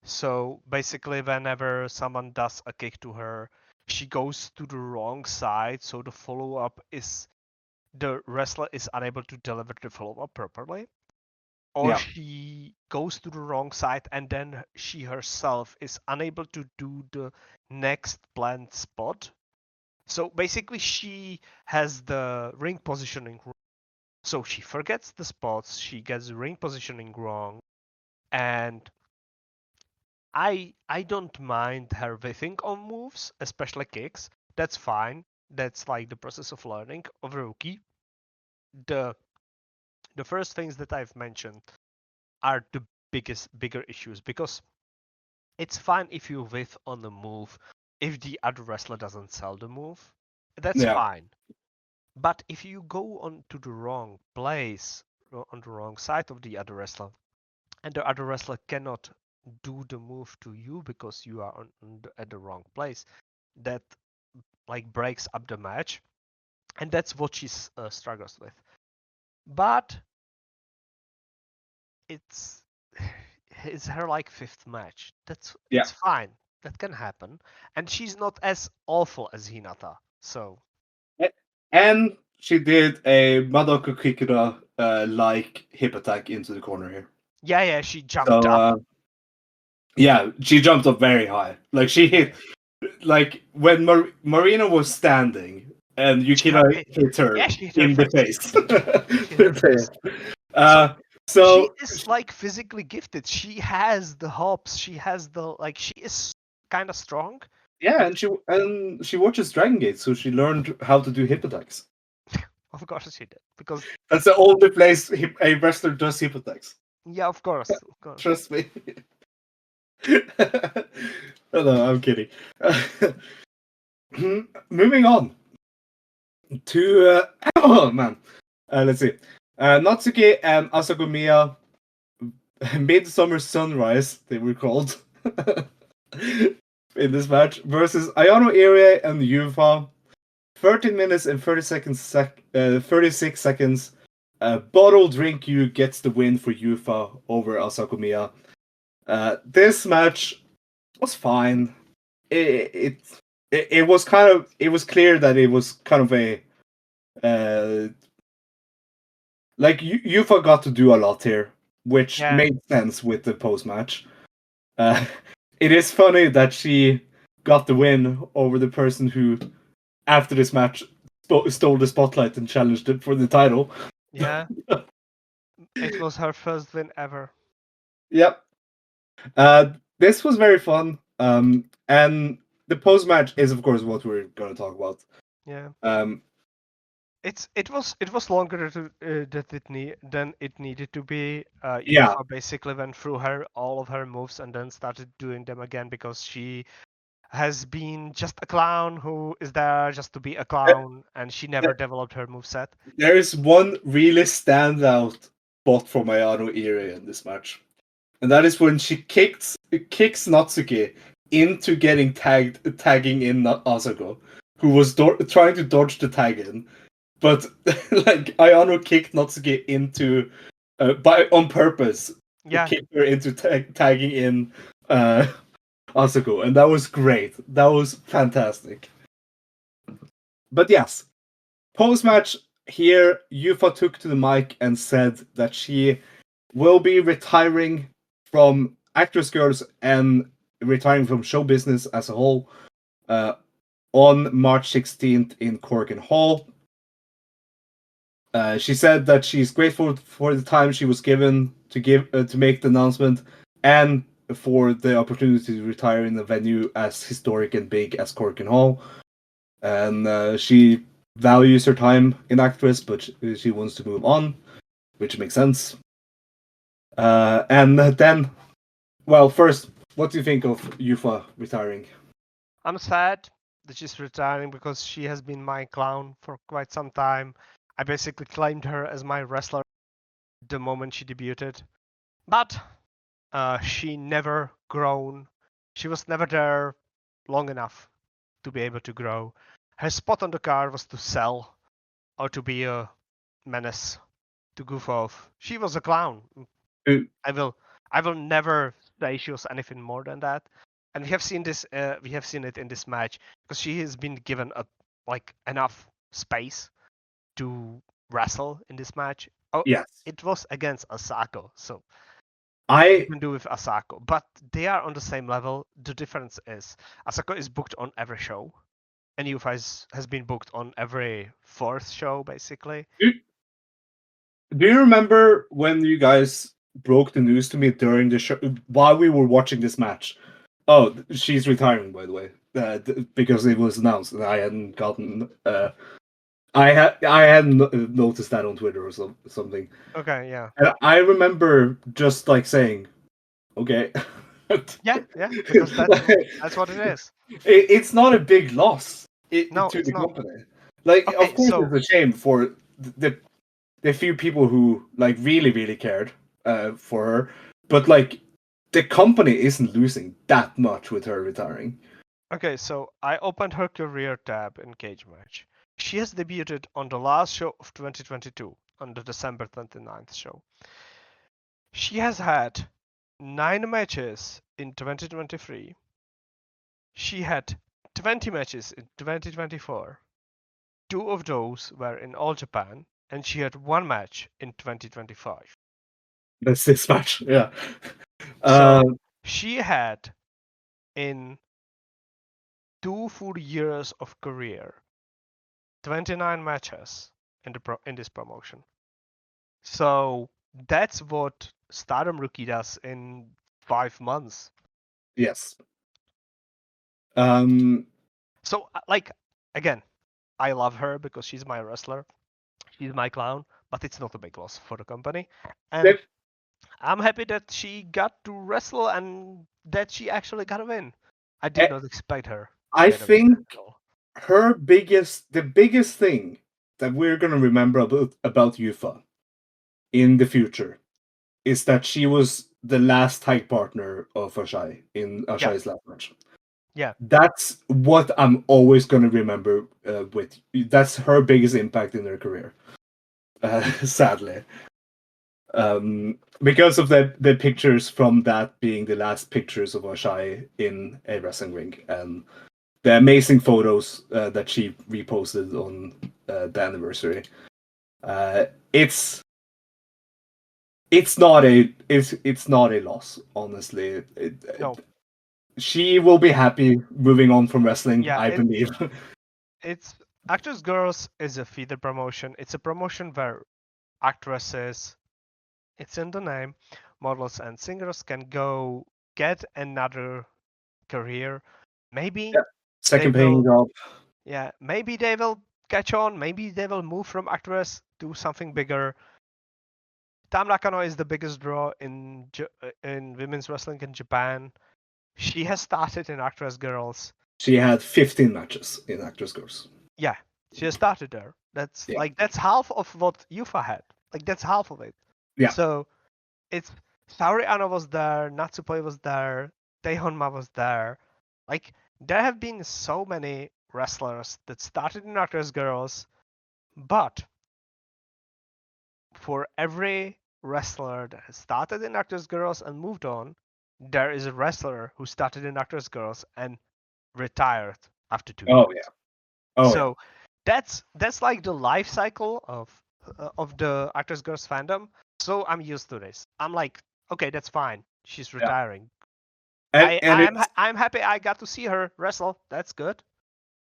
So basically whenever someone does a kick to her, she goes to the wrong side, so the follow up is the wrestler is unable to deliver the follow up properly, or Yeah. she goes to the wrong side and then she herself is unable to do the next planned spot. So basically, she has the ring positioning wrong. So she forgets the spots, she gets the ring positioning wrong, and I don't mind her whiffing on moves, especially kicks. That's fine. That's like the process of learning of a rookie. The the first things that I've mentioned are the bigger issues because it's fine if you whiff on the move if the other wrestler doesn't sell the move. That's Yeah. fine. But if you go on to the wrong place, on the wrong side of the other wrestler, and the other wrestler cannot do the move to you because you are at the wrong place, that like breaks up the match, and that's what she struggles with. But it's it's her like fifth match. Yeah. It's fine. That can happen, and she's not as awful as Hinata. So And she did a Madoka Kikura like hip attack into the corner here. yeah, she jumped So up. yeah, she jumped up very high. Like she hit like when Marina was standing and Yukina hit her Yeah, she hit her in the face. face. She hit her face. uh, She so is like physically gifted. She has the hops. She has the like. She is kind of strong. yeah, But and she watches Dragon Gate, so she learned how to do hip attacks. Of course she did. Because That's the only place a wrestler does hypnotics. yeah, of course. Trust me. No, I'm kidding. Moving on to oh man, let's see. Natsuki and Asagomiya Midsummer Sunrise, they were called in this match versus Ayano Irie and Yufa. 13 minutes and 36 seconds. Bottle Drink You gets the win for Yufa over Asakumiya. This match was fine. It was clear that it was kind of a like Yufa got to do a lot here, which made sense with the post match. It is funny that she got the win over the person who, after this match, stole the spotlight and challenged it for the title. Yeah. It was her first win ever. Yep. This was very fun. And the post match is, of course, what we're going to talk about. Yeah. Um, it was longer than it needed to be. Yeah. Yufa basically went through all of her moves and then started doing them again because she has been just a clown who is there just to be a clown, and she never developed her moveset. There is one really standout spot from Ayano Irie in this match, and that is when she kicks Natsuki into tagging in Asako, who was trying to dodge the tag in, but like Ayano kicked Natsuki into on purpose. Yeah. Kicked her into tagging in Asako, and that was great. That was fantastic. But yes, post match here, Yufa took to the mic and said that she will be retiring from Actress Girls and retiring from show business as a whole on March 16th in Korakuen Hall. She said that she's grateful for the time she was given to make the announcement and for the opportunity to retire in a venue as historic and big as Korakuen Hall. And she values her time in ActWres, but she wants to move on, which makes sense. And then, well, first, what do you think of Yufa retiring? I'm sad that she's retiring because she has been my clown for quite some time. I basically claimed her as my wrestler the moment she debuted, but she never grown. She was never there long enough to be able to grow. Her spot on the card was to sell or to be a menace, to goof off. She was a clown. I will never say she was anything more than that. And we have seen this. We have seen it in this match because she has been given enough space to wrestle in this match. Oh, Yes. it was against Asako, so I you can do with Asako, but they are on the same level. The difference is Asako is booked on every show, and Yufa has been booked on every fourth show, basically. do you remember when you guys broke the news to me during the show while we were watching this match? Oh, she's retiring, by the way, because it was announced, and I hadn't gotten. I hadn't noticed that on Twitter or something. Okay, yeah. And I remember just like saying, "Okay." Yeah, because that's what it is. It's not a big loss No, to it's the not. company. Like, Okay, of course, so it's a shame for the few people who like really cared for her, but like the company isn't losing that much with her retiring. okay, so I opened her career tab in Cage Match. She has debuted on the last show of 2022, on the December 29th show. She has had 9 matches in 2023. She had 20 matches in 2024. 2 of those were in All Japan, and she had 1 match in 2025. That's this match, yeah. So she had, in 2 full years of career, 29 matches in this promotion. So that's what Stardom Rookie does in 5 months. Yes. So, like, again, I love her because she's my wrestler. She's my clown, but it's not a big loss for the company. And That- I'm happy that she got to wrestle and that she actually got a win. I did eh, not expect her to I get a win think at all. the biggest thing that we're gonna remember about Yufa in the future is that she was the last tag partner of Ashai in Yeah, Ashai's last match. yeah, That's what I'm always gonna remember with. That's her biggest impact in her career. Sadly, because of the pictures from that being the last pictures of Ashai in a wrestling ring, and the amazing photos that she reposted on the anniversary. Uh, it's it's not a loss, honestly. no, She will be happy moving on from wrestling, yeah. I believe. It's Actors Girls is a feeder promotion. It's a promotion where actresses, it's in the name, models and singers can go get another career. Maybe Yeah. they Second paying will, job. yeah, maybe they will catch on. Maybe they will move from actress to something bigger. Tam Nakano is the biggest draw in women's wrestling in Japan. She has started in Actress Girls. She had 15 matches in Actress Girls. Yeah, she has started there. That's Yeah. like that's half of what Yufa had. Like that's half of it. Yeah. So it's Saori Ano was there, Natsupoi was there, Teihonma was there. Like there have been so many wrestlers that started in Actress Girls, but for every wrestler that has started in Actors Girls and moved on, there is a wrestler who started in Actors Girls and retired after 2 years. Oh yeah. Oh yeah. So that's like the life cycle of the Actors Girls fandom. So I'm used to this. I'm like, okay, that's fine. She's Yeah. retiring. And it I'm happy I got to see her wrestle. That's good.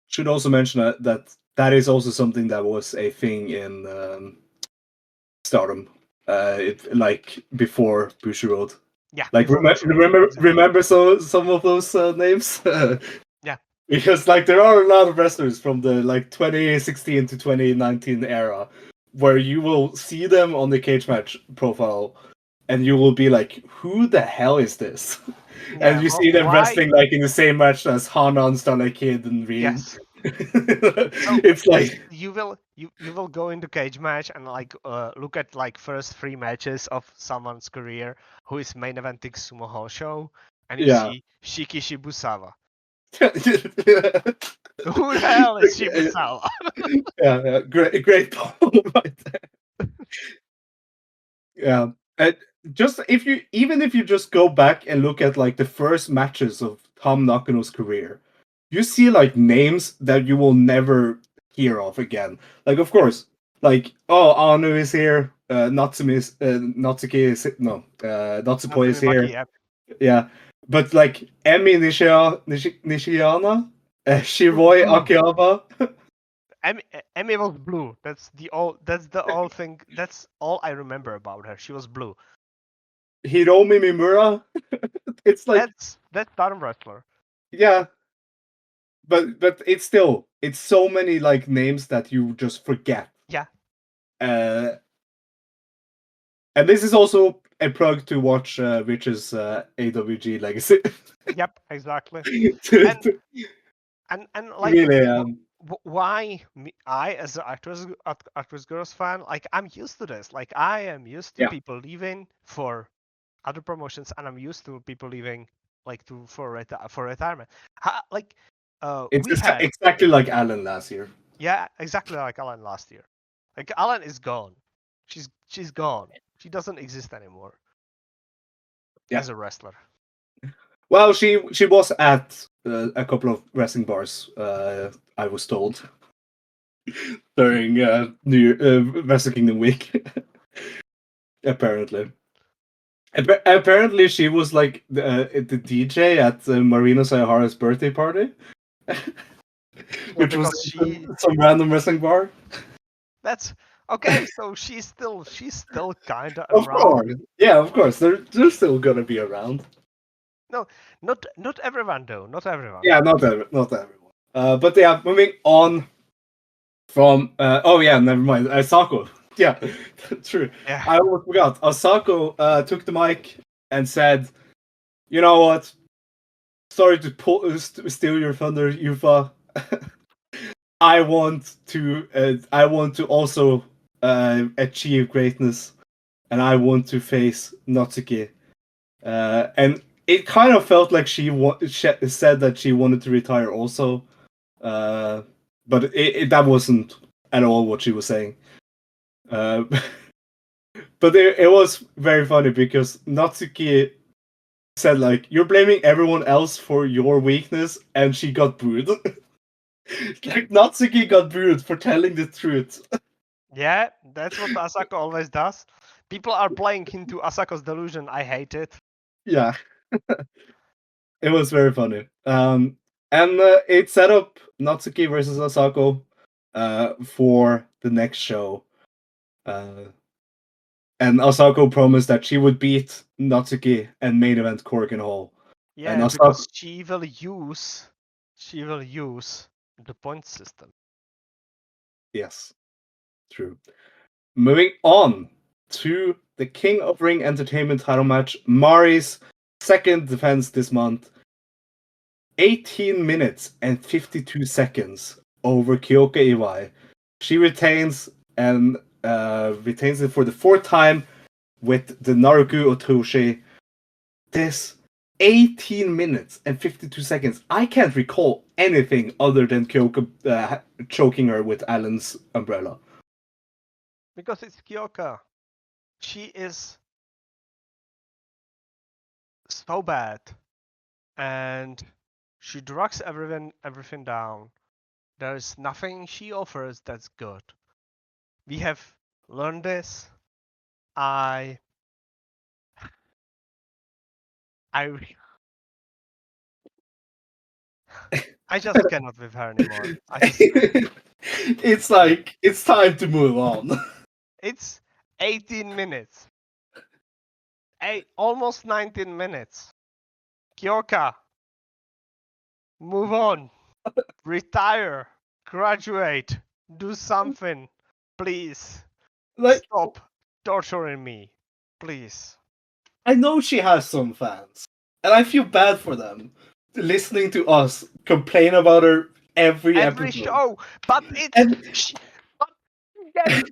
should also mention that is also something that was a thing in Stardom. It like before Bushiroad. Yeah, Like before Bushiroad. Exactly. remember some of those names. Yeah. Because like there are a lot of wrestlers from the like 2016 to 2019 era where you will see them on the cage match profile and you will be like, who the hell is this? And Yeah. you see them Why? wrestling like in the same match as Hanan, Starlight Kid, and Reen. Yes. So It's like, you will go into cage match and like look at like first 3 matches of someone's career who is main eventing Sumo Hall show, and you yeah. see Shiki Shibusawa. Yeah, Who the hell is Shibusawa? yeah, great poem right there. Yeah, and just if you just go back and look at like the first matches of Tom Nakano's career, you see like names that you will never hear of again. Like of course, like oh Anu is here, Natsuki is no, Natsupoi is Natsumi Maki, here, yeah. yeah, but like Emi Nishiyama, Shiroi Blue. Akiyama, Emi was blue. That's the all thing. That's all I remember about her. She was blue. Hiromi Mimura. It's like That's Stardom wrestler. yeah, but it's so many like names that you just forget. Yeah. Uh, and this is also a plug to watch Rich's AWG Legacy. Yep. Exactly. To- And to and like really, why me, I as an actress girls fan, like I'm used to this. Like I am used to yeah, people leaving for other promotions, and I'm used to people leaving like to for retirement. Like it's we had, exactly like Alan last year. yeah, exactly like Alan last year. Like Alan is gone. She's gone. She doesn't exist anymore Yeah. as a wrestler. Well, she was at a couple of wrestling bars. I was told during Wrestle Kingdom week. Apparently. Apparently, she was like the DJ at Marino Saihara's birthday party, Well, which was because she some random wrestling bar. that's okay. So she's still kind of Of around. course, yeah, of course, they're still gonna be around. No, not everyone though. Not everyone. Yeah, not everyone. But yeah, moving on from never mind. Asako. Yeah, true. Yeah. I almost forgot. Asako took the mic and said, "You know what? Sorry to steal your thunder, Yufa. I want to also achieve greatness, and I want to face Natsuki." And it kind of felt like she said that she wanted to retire also, but that wasn't at all what she was saying. But it was very funny because Natsuki said like, "You're blaming everyone else for your weakness," and she got booed. Like Natsuki got booed for telling the truth. Yeah, that's what Asako always does. People are playing into Asako's delusion. I hate it. Yeah, it was very funny. And it set up Natsuki versus Asako for the next show. And Asako promised that she would beat Natsuki and main event Korakuen Hall. And Yeah, Asako, because she will use the point system. yes, true. Moving on to the King of Ring Entertainment title match, Mari's second defense this month. 18 minutes and 52 seconds over Kyoka Iwai. She retains it for the fourth time with the Naruku Otoshi. This 18 minutes and 52 seconds. I can't recall anything other than Kyoka choking her with Alan's umbrella. Because it's Kyoka. She is so bad. And she drags everything down. There's nothing she offers that's good. We have learned this. I just cannot with her anymore. It's like it's time to move on. It's 18 minutes. Almost 19 minutes. Kyoka, move on. Retire. Graduate. Do something. Please. Like, Stop torturing me. Please. I know she has some fans, and I feel bad for them listening to us complain about her every episode. Show, but but yes,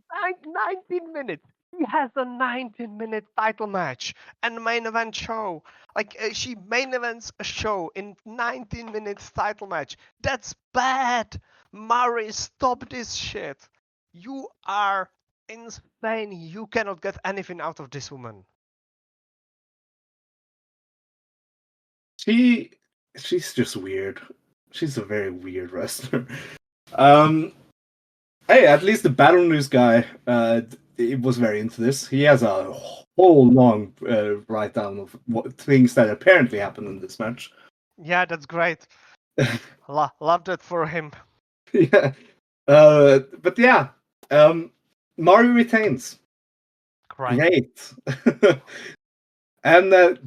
19 minutes. He has a 19-minute title match and main event show. Like she main events a show in 19 minutes title match. That's bad. Mari, stop this shit. You are insane. You cannot get anything out of this woman. She's just weird. She's a very weird wrestler. Hey, at least the Battle News guy it was very into this. He has a whole long write down of things that apparently happened in this match. Yeah, that's great. Loved it for him. Yeah. But yeah, Mari retains. Great. And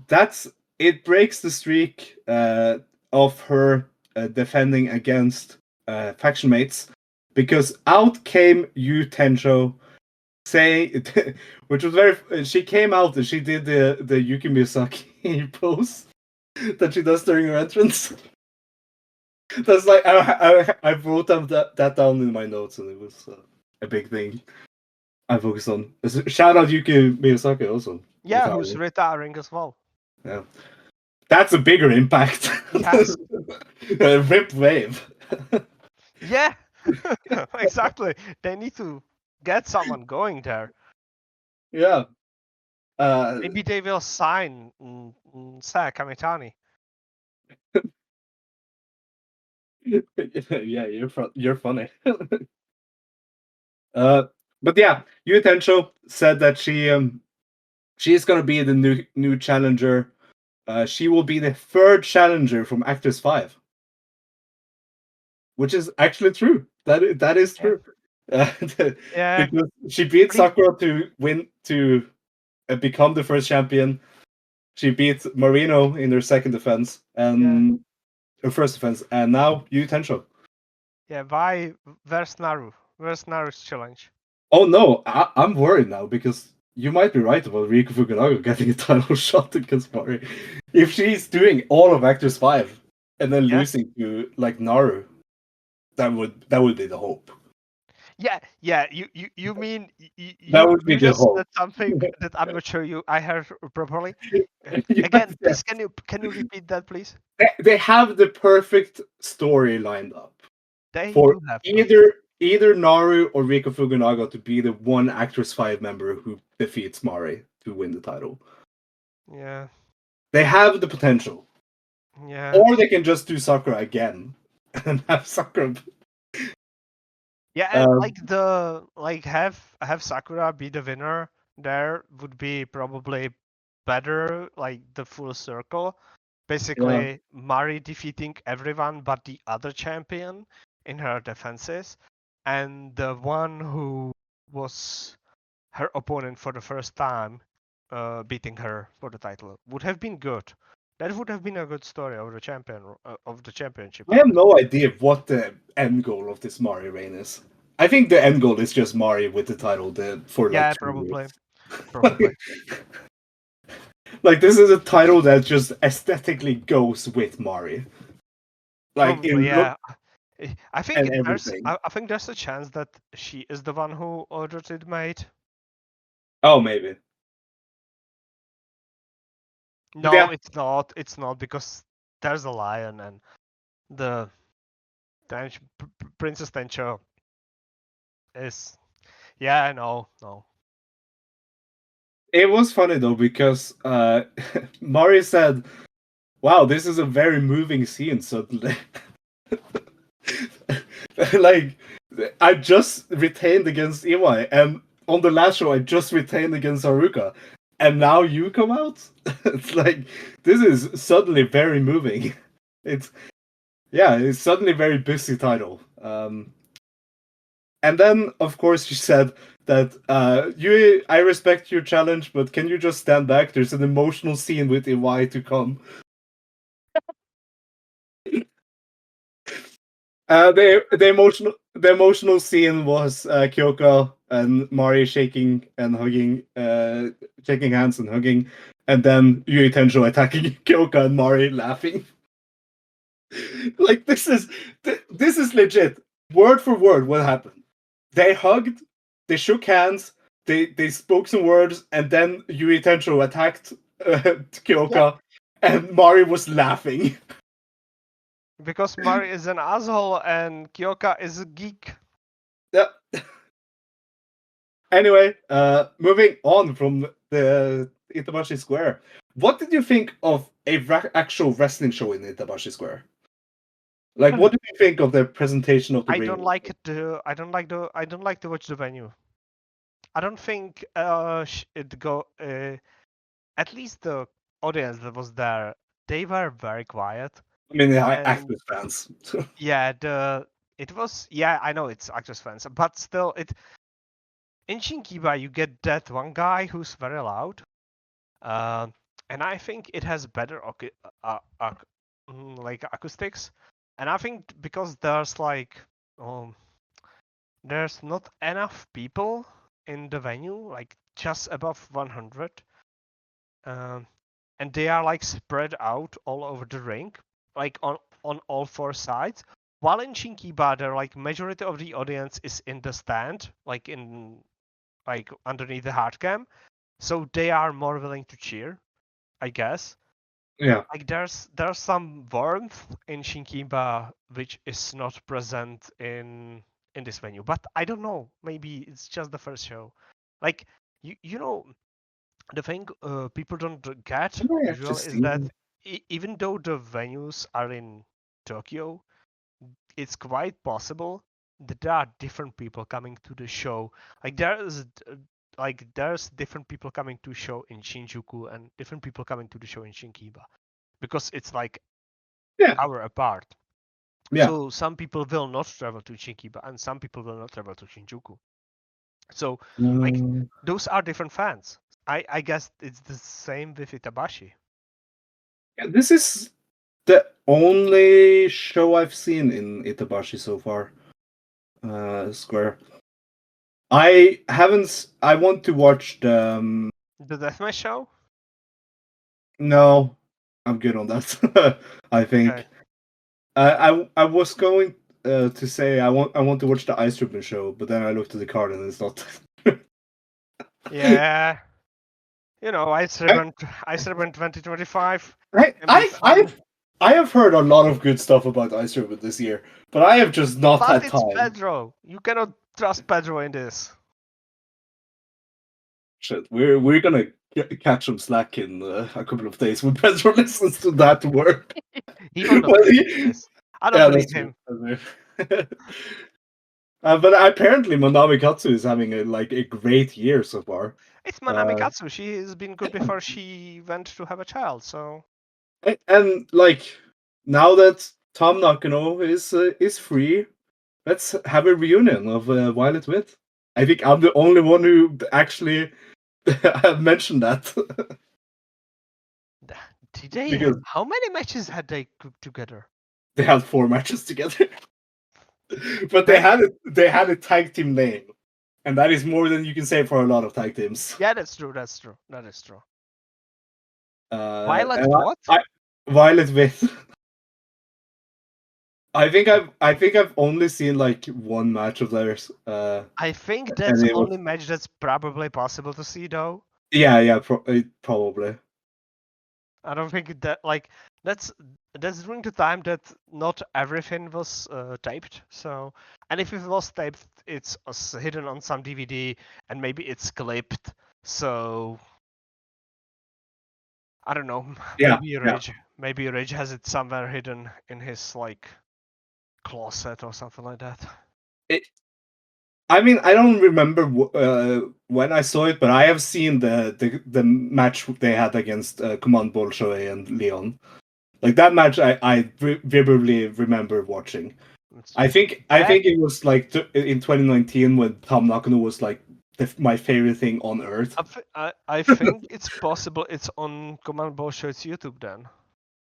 it breaks the streak of her defending against faction mates, because out came Yu Tenjo saying, which was very. She came out and she did the Yuki Miyazaki pose that she does during her entrance. That's like I wrote that down in my notes, and it was a big thing I focused on. Shout out Yuki Miyazaki also. Yeah, who's retiring as well. Yeah. That's a bigger impact. Yes. Rip Wave. Yeah, exactly. They need to get someone going there. Yeah. Maybe they will sign Saya Kamitani. Yeah, you're funny. But yeah, Yu Tencho said that she's gonna be the new challenger. She will be the third challenger from ActWres 5, which is actually true. That is true. Yeah. Because she beat Sakura to become the first champion. She beat Marino in her second defense and her first defense, and now Yu Tencho. Yeah, where's Naru? Where's Naru's challenge? Oh no, I'm worried now because you might be right about Riko Fukunaga getting a title shot against Mari. If she's doing all of ActWres 5 and then Yeah. losing to like Naru, that would be the hope. Yeah. You mean That would be you the just hope. said something that I'm not sure I heard properly. Yes, Again, yes. please can you repeat that, please? They have the perfect story lined up They for do have either Naru or Riko Fukunaga to be the one ActWres 5 member who defeats Mari to win the title. Yeah. They have the potential. Yeah. Or they can just do Sakura again and have Sakura. Yeah, and Um, have Sakura be the winner there would be probably better, like the full circle. yeah, Basically, Mari defeating everyone but the other champion in her defenses, and the one who was her opponent for the first time, beating her for the title would have been good. That would have been a good story of the championship I have arc. no idea what the end goal of this Mari reign is. I think the end goal is just Mari with the title for like Yeah, 2 years. probably. Like this is a title that just aesthetically goes with Mari, like Probably, in look yeah. I think and there's everything. I think there's a chance that she is the one who ordered it made. Oh, maybe. No, Yeah, it's not. It's not because there's a lion and the Princess Tencho is. Yeah, I know. No. it was funny though because Mari said, "Wow, this is a very moving scene." Suddenly, like I just retained against Iwai, and on the last show I just retained against Haruka, and now you come out. It's like this is suddenly very moving. It's it's suddenly very busy title. And then of course she said that I respect your challenge, but can you just stand back? There's an emotional scene with Iwai to come. The emotional scene was Kyoka and Mari shaking and hugging, shaking hands and hugging, and then Yui Tenjo attacking Kyoka and Mari laughing. Like this is legit, word for word what happened. They hugged, they shook hands, they spoke some words, and then Yui Tenjo attacked Yeah, Kyoka, and Mari was laughing. because Mari is an asshole and Kyoka is a geek. Yeah. Anyway, moving on from the Itabashi Square, what did you think of a actual wrestling show in Itabashi Square? Like, what did you think of the presentation of the I ring? don't like the I don't like to watch the venue. I don't think it go at least the audience that was there, they were very quiet. I mean, I And active fans. yeah, the it was yeah, I know it's actors fans, but still it in Shinkiba you get that one guy who's very loud. Um and I think it has better like acoustics. And I think because um there's not enough people in the venue, like just above 100. Um and they are like spread out all over the ring, like on all four sides. While in Shinkiba, the like majority of the audience is in the stand, like underneath the hard cam, so they are more willing to cheer, I guess. Yeah. Like there's some warmth in Shinkiba which is not present in this venue. But I don't know. Maybe it's just the first show. Like you know the thing people don't get Have I actually usually is that seen? even though the venues are in Tokyo, it's quite possible that there are different people coming to the show. Like there's different people coming to show in Shinjuku and different people coming to the show in Shinkiba because it's like Yeah. hour apart. Yeah. So some people will not travel to Shinkiba and some people will not travel to Shinjuku. So like Mm, those are different fans. I guess it's the same with Itabashi. yeah, this is the only show I've seen in Itabashi so far. Square. I haven't. I want to watch the. The Deathmatch show? No, I'm good on that. I think. Okay. I was going to say I want to watch the Ice Ribbon show, but then I looked at the card and it's not. Yeah. You know, Ice Ribbon 2025. I Can be I fun. I have heard a lot of good stuff about Ice Ribbon this year, but I have just not But had it's time. Pedro. You cannot trust Pedro in this. Shit, we're gonna catch some slack in a couple of days when Pedro listens to that work. He will not Well, listen to this. I don't yeah, believe that's him. true. But apparently Manami Katsu is having a great year so far. It's Manami Katsu. She has been good before she went to have a child, so And like now that Tom Nakano is free, let's have a reunion of Violet Wit. I think I'm the only one who actually mentioned that. did they? Because How many matches had they grouped together? they had 4 matches together. But They? they had a tag team name. And that is more than you can say for a lot of tag teams. Yeah, that's true. That's true. That is true. Uh, Violet and what? Violet Wit. I think I've only seen like one match of theirs. I think And that's it was only match that's probably possible to see though. yeah, probably. I don't think that like that's during the time that not everything was taped. So, and if it was taped, it's hidden on some DVD, and maybe it's clipped. So I don't know. Yeah, yeah. Maybe Rage has it somewhere hidden in his like closet or something like that. It. I mean, I don't remember when I saw it, but I have seen the match they had against Command Bolshoi and Leon. Like that match, I vividly remember watching. I That think it was like in 2019 when Tom Nakano was like my favorite thing on earth. I think it's possible it's on Command Bolshoi's YouTube then.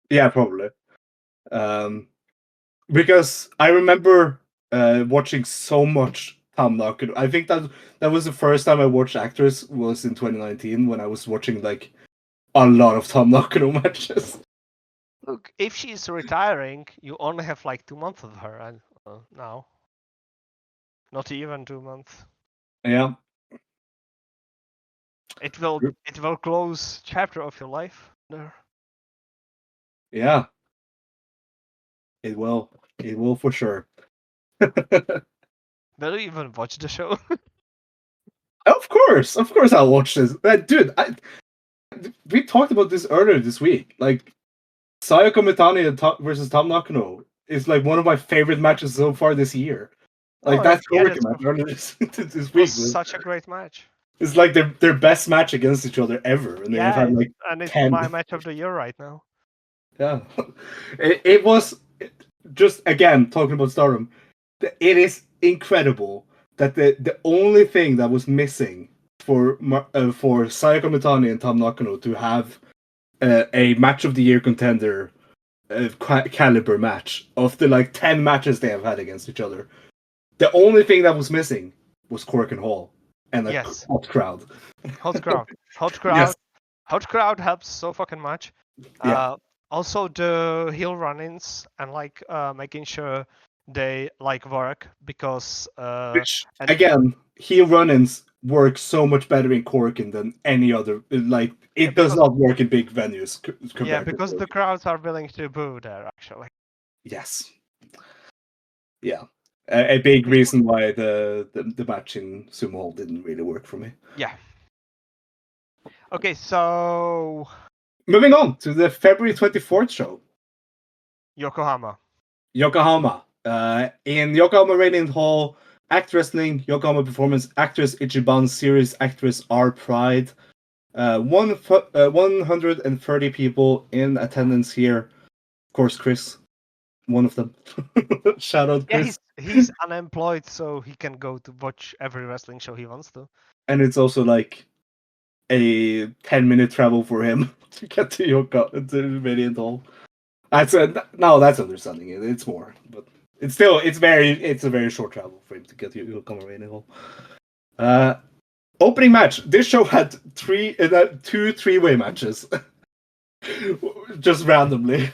Yeah, probably. Um, because I remember watching so much Tom Nakano. I think that was the first time I watched ActWres was in 2019 when I was watching like a lot of Tom Nakano matches. Look, if she's retiring, you only have like 2 months of her now. Not even 2 months. Yeah. It will close chapter of your life there. Yeah. It will. It will for sure. Will you even watch the show? Of course, I'll watch this, dude. We talked about this earlier this week. Like Sayaka Mitani and versus Tom Nakano is like one of my favorite matches so far this year. Like Oh that yeah, Korakuen that's match earlier this was week such a great match. it's like their best match against each other ever, and they have Yeah, had like and it's 10. my match of the year right now. Yeah, it was just again talking about Stardom. It is incredible that the only thing that was missing for Sayaka Mitani and Tom Nakano to have a match of the year contender caliber match of the like 10 matches they have had against each other. The only thing that was missing was Cork and Hall and a Yes, hot crowd. hot crowd, hot Yes. crowd, hot crowd helps so fucking much. Yeah. Also the heel run-ins and like making sure they like work because Which and again, heel run-ins work so much better in Corkin than any other. Like yeah, it does because not work in big venues yeah, compared to because the Corkin. crowds are willing to boo there actually. Yes. Yeah. A big It reason why the match in Sumo Hall didn't really work for me. Yeah. Okay, so Moving on to the February 24th show. Yokohama. Yokohama. In Yokohama Radiant Hall, Act Wrestling, Yokohama Performance, Actress Ichiban Series, Actress R Pride. 130 people in attendance here. Of course, Chris, one of them. Shout out, Yeah, Chris. he's unemployed, so he can go to watch every wrestling show he wants to. And it's also like a 10-minute travel for him to get to Radiant Hall. That's no, that's understanding it. It's more, but It's a very short travel for him to get Yukon Arena. Opening match. This show had two three-way matches, just randomly.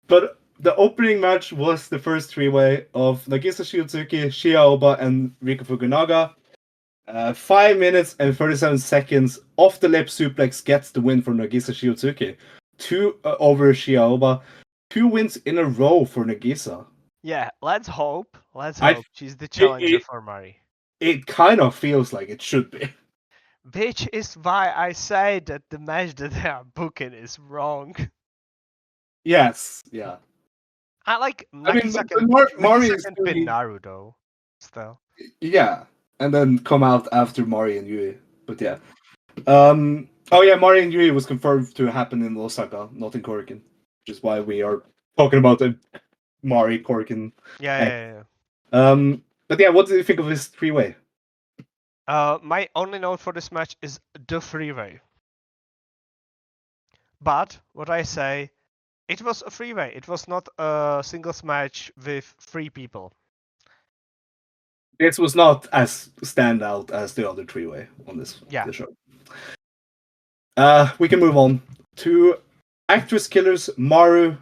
But the opening match was the first three-way of Nagisa Shiotsuki, Shia Oba, and Riko Fukunaga. 5 minutes and 37 seconds off the lip suplex gets the win for Nagisa Shiotsuki. Over Shia Oba. 2 wins in a row for Nagisa. Yeah, let's hope. She's the challenger for Mari. It kind of feels like it should be. Which is why I say that the match that they are booking is wrong. Yes, yeah. I like Nagisa can pin Naru though. Still. Yeah, and then come out after Mari and Yui. But yeah. Mari and Yui was confirmed to happen in Osaka, not in Korakuen. Which is why we are talking about the Mari Korakuen. Yeah. But yeah, what do you think of this three-way? My only note for this match is the three-way. But what I say, it was a three-way. It was not a singles match with 3 people. This was not as standout as the other three-way on this show. We can move on to actress killers Maru.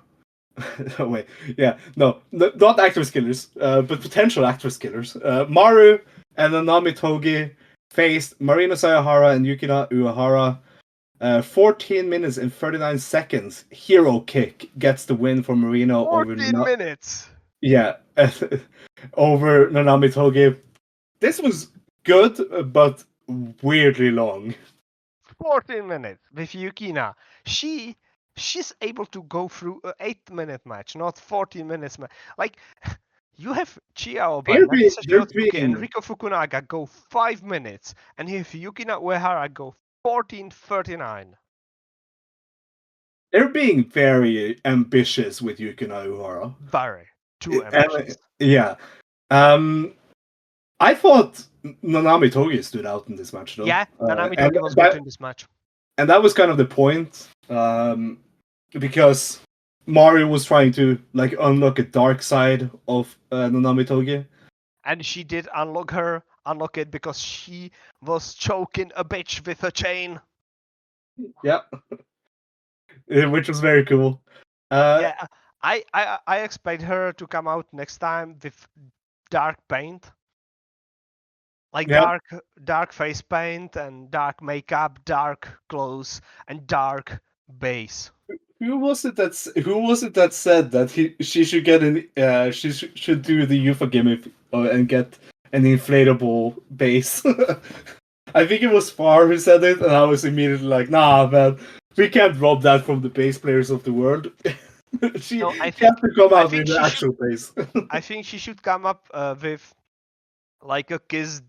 Oh, wait, yeah, no, not actress killers, but potential actress killers. Maru and Nanami Togi faced Marino Saihara and Yukina Uehara. 14 minutes and 39 seconds. Hero kick gets the win for Marino 14 minutes. Yeah, over Nanami Togi. This was good, but weirdly long. 14 minutes with Yukina. She's able to go through an 8-minute match, not 14 minutes. Like, you have Chia Oba, Nagisa Shiotsuki, and Riko Fukunaga go 5 minutes, and you have Yukina Uehara go 14:39. They're being very ambitious with Yukina Uehara. Very. Too ambitious. Yeah. I thought Nanami Togi stood out in this match, though. Yeah, Nanami Togi was good in this match. And that was kind of the point, because Mario was trying to unlock a dark side of Nanami Togi. And she did unlock it because she was choking a bitch with a chain. Yeah. Which was very cool. Yeah, I expect her to come out next time with dark paint. Like dark face paint and dark makeup, dark clothes, and dark base. Who was it that said that she should get she should do the UFA gimmick and get an inflatable base? I think it was Far who said it, and I was immediately like, nah, man, we can't rob that from the bass players of the world. She has to come out with the actual base. I think she should come up with like a Kiss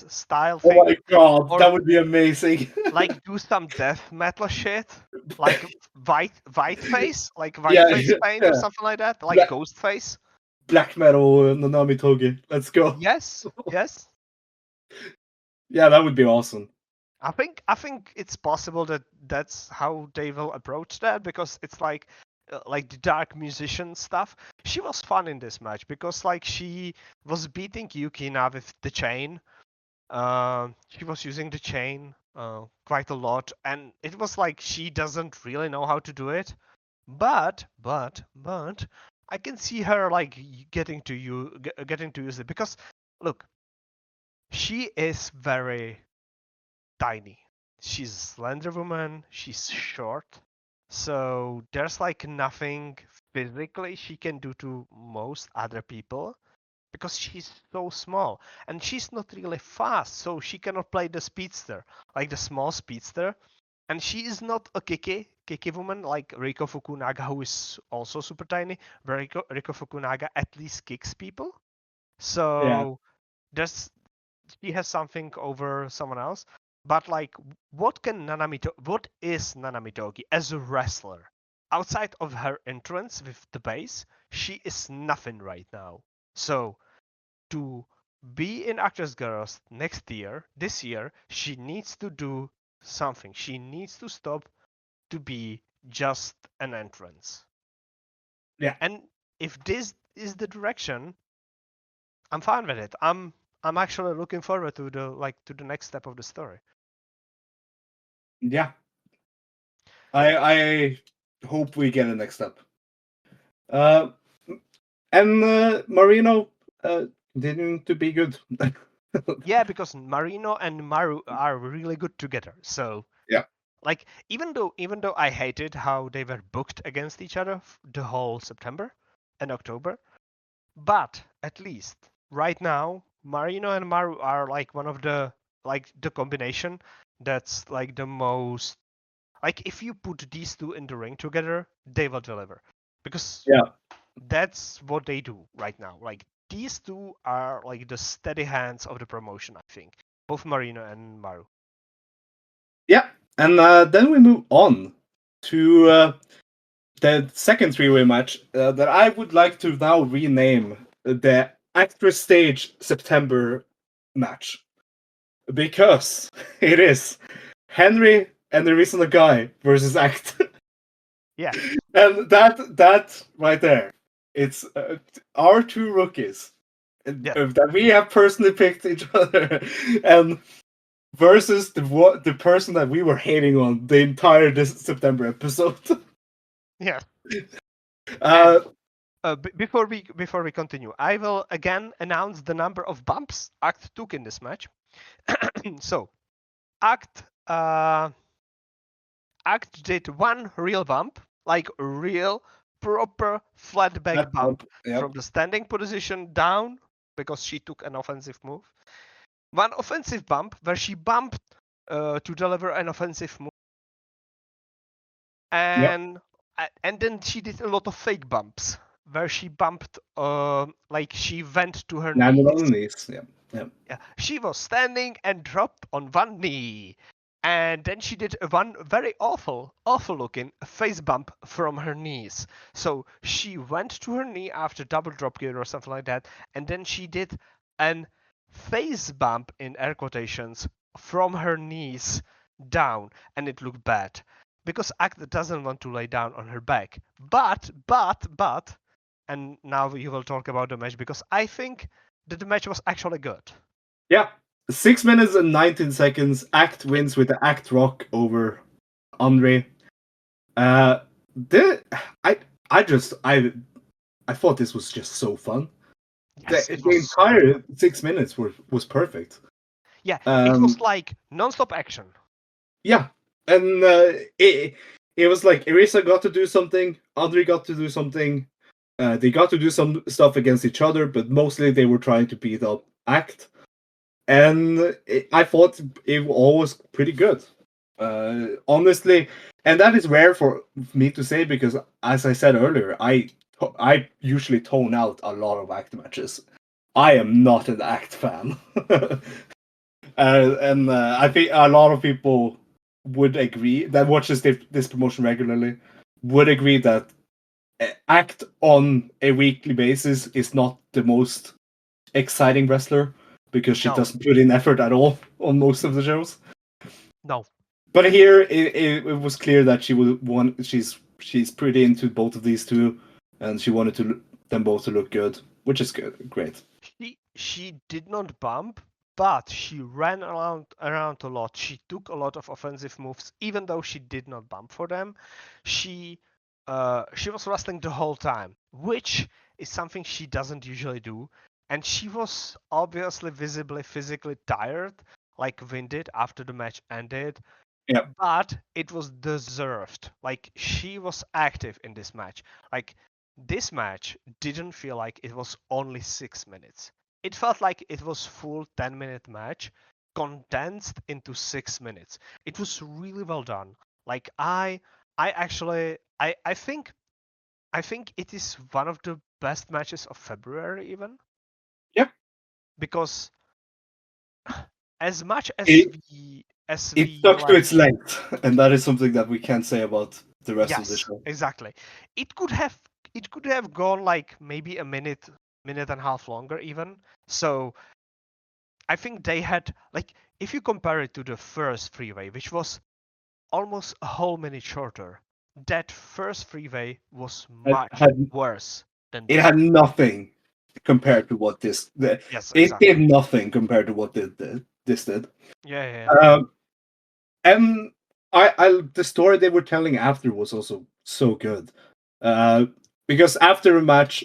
style thing. Oh my god, that would be amazing. Like do some death metal shit, like white face, like face paint or something like that, like ghost face. Black metal Nanami Togi. Let's go. Yes. Yeah, that would be awesome. I think it's possible that that's how they will approach that, because it's like the dark musician stuff. She was fun in this match because she was beating Yukina with the chain. She was using the chain quite a lot, and it was like she doesn't really know how to do it. But I can see her getting to use it, because look, she is very tiny. She's a slender woman. She's short. So there's nothing physically she can do to most other people, because she's so small, and she's not really fast, so she cannot play the speedster, like the small speedster. And she is not a keke woman like Riko Fukunaga, who is also super tiny. Riko Fukunaga at least kicks people. So she has something over someone else. But what is Nanami Togi as a wrestler? Outside of her entrance with the base, she is nothing right now. So to be in Actress Girls this year, she needs to do something. She needs to stop to be just an entrance. Yeah. And if this is the direction, I'm fine with it. I'm actually looking forward to the next step of the story. Yeah. I hope we get a next step. And Marino didn't to be good. Yeah, because Marino and Maru are really good together. So Yeah. like even though I hated how they were booked against each other the whole September and October, but at least right now Marino and Maru are like one of the combination that's like the most, like if you put these two in the ring together, they will deliver. Because Yeah. that's what they do right now. Like these two are like the steady hands of the promotion, I think. Both Marino and Maru. Yeah. And then we move on to the second three-way match that I would like to now rename the ActWres Stage September match. Because it is Henry and Erisa Nagai versus Act. Yeah. And that right there, it's our two rookies Yeah. that we have personally picked each other, and versus the person that we were hating on the entire this September episode. Yeah. uh, Before we continue, I will again announce the number of bumps Act took in this match. So, Act Act did one real bump, like a real proper flat back bump yep. from the standing position down because she took an offensive move. One offensive bump where she bumped to deliver an offensive move, and then she did a lot of fake bumps where she bumped like she went to her Landed on knees. the knees. Yeah. Yeah. Yeah, she was standing and dropped on one knee, and then she did one very awful looking face bump from her knees. So she went to her knee after double drop gear or something like that, and then she did an face bump in air quotations from her knees down, and it looked bad because Act doesn't want to lay down on her back. But, and now you will talk about the match because I think that the match was actually good. Yeah. 6 minutes and 19 seconds. Act wins with the Act Rock over Anri. The I thought this was just so fun. Yes, it The was so entire fun. 6 minutes was perfect. Yeah, it was like non-stop action. Yeah, and it was like Erisa got to do something, Andre got to do something. They got to do some stuff against each other, but mostly they were trying to beat up Act. And I thought it all was pretty good. Honestly, and that is rare for me to say because, as I said earlier, I usually tone out a lot of Act matches. I am not an Act fan. And I think a lot of people would agree that watches this promotion regularly would agree that Act on a weekly basis is not the most exciting wrestler because she No, doesn't put in effort at all on most of the shows. no. But here it was clear that she would want she's pretty into both of these two, and she wanted them both to look good, which is good, great. She did not bump, but she ran around a lot. She took a lot of offensive moves, even though she did not bump for them. She was wrestling the whole time, which is something she doesn't usually do. And she was obviously visibly physically tired, like winded after the match ended. Yeah. But it was deserved. Like she was active in this match. Like this match didn't feel like it was only 6 minutes. It felt like it was full 10-minute match condensed into 6 minutes. It was really well done. Like I actually I think it is one of the best matches of February even. Yeah. Because as much as It we stuck to like, its length, and that is something that we can't say about the rest of the yes, show. exactly. It could have gone like maybe a minute and a half longer even. So I think they had like, if you compare it to the first freeway, which was almost a whole minute shorter, that first freeway was Had, much had worse it had nothing compared to what Yes, it exactly. did nothing compared to what this did. Yeah. And I the story they were telling after was also so good, because after a match,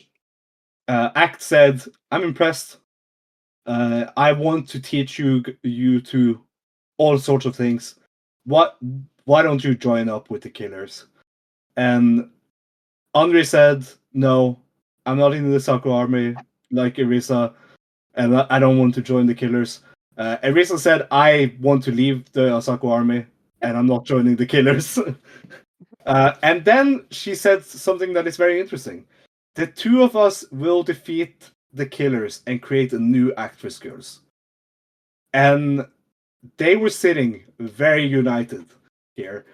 Act said, "I'm impressed. I want to teach you to all sorts of things. What? Why don't you join up with the Killers?" And Anri said, "No, I'm not in the Saku army like Erisa, and I don't want to join the Killers." Erisa said, "I want to leave the Saku army, and I'm not joining the Killers." And then she said something that is very interesting. The two of us will defeat the Killers and create a new ActWres Girls. And they were sitting very united here.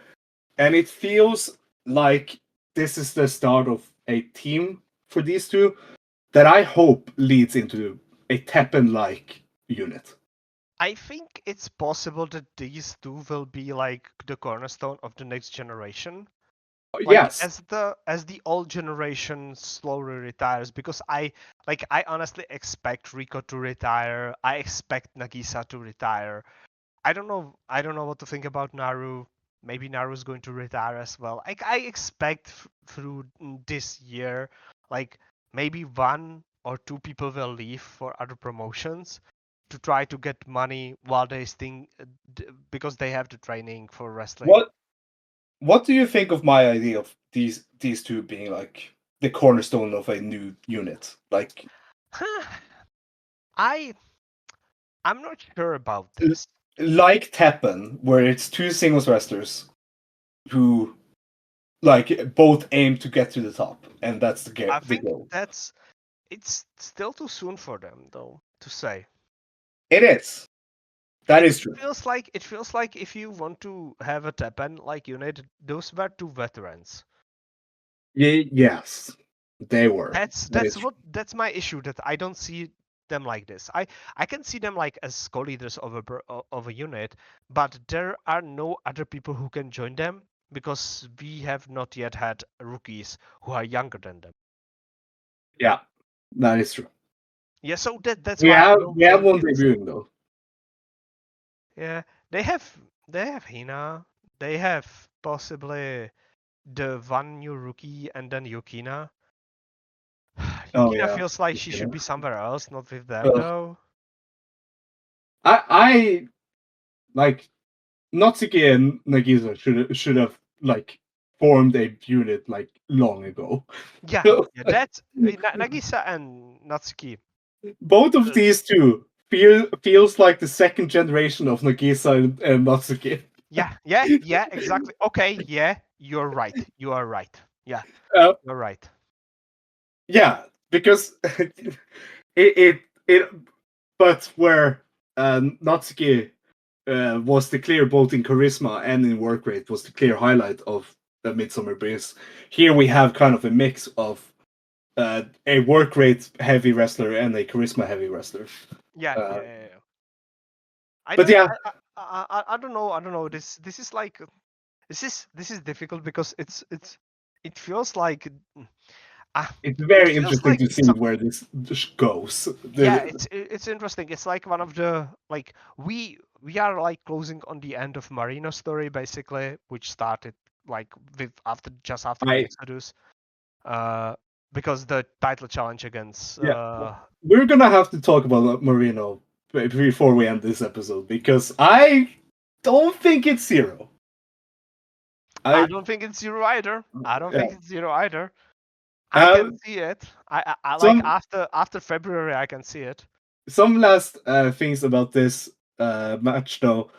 And it feels like this is the start of a team for these two that I hope leads into a Teppen-like unit. I think it's possible that these two will be like the cornerstone of the next generation. Like Yes. as the old generation slowly retires, because I honestly expect Rico to retire. I expect Nagisa to retire. I don't know what to think about Naru. Maybe Naru's going to retire as well. I expect through this year, like maybe one or two people will leave for other promotions to try to get money while they sting because they have the training for wrestling. What do you think of my idea of these two being like the cornerstone of a new unit? Like I I'm not sure about this. like Teppen, where it's two singles wrestlers who like both aim to get to the top, and that's I the think goal. it's still too soon for them though to say. It is. That is true. It feels like if you want to have a Teppen like unit, those were two veterans. Yes, they were. That is true. That's my issue, that I don't see them like this. I can see them like as co-leaders of a unit, but there are no other people who can join them because we have not yet had rookies who are younger than them. Yeah, that is true. Yeah, so that's why I don't We have think one it's. debuting though. Yeah, they have Hina. They have possibly the one new rookie and then Yukina. Oh Yukina yeah. feels like she Yeah. should be somewhere else, not with them though. I like Natsuki and Nagisa should have like formed a unit like long ago. Yeah, that's Nagisa and Natsuki. Both of uh, these two feels like the second generation of Nagisa and Natsuki. yeah, exactly. Okay, yeah, you're right. You are right. Yeah, Uh, you're right. yeah, because it but where Natsuki was the clear both in charisma and in work rate was the clear highlight of the Midsummer Breeze. Here we have kind of a mix of a work rate heavy wrestler and a charisma heavy wrestler. Uh, Yeah. I but don't yeah, I don't know. I don't know. This is like this is difficult because it feels like it's it very feels interesting like to see where this goes. yeah, it's interesting. It's like one of the like we are like closing on the end of Marino story basically, which started like with after just after the I Exodus, uh, because the title challenge against Yeah, we're gonna have to talk about Marino before we end this episode because I don't think it's zero. I I don't think it's zero either. I don't think Yeah. it's zero either. I can Um, see it. I like some after February I can see it. some last things about this match though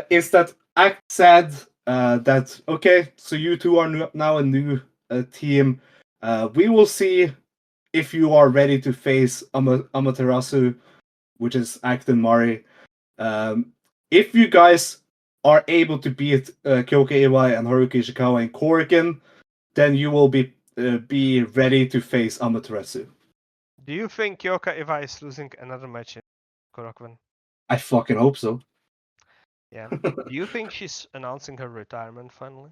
is that Act said that okay, so you two are now a new team. We will see if you are ready to face Amaterasu, which is Act and Mari. Um, if you guys are able to beat Kyoka Iwai and Haruki Ishikawa in Korakuen, then you will be ready to face Amaterasu. Do you think Kyoka Iwai is losing another match in Korakuen? I fucking hope so. Yeah. Do you think she's announcing her retirement finally?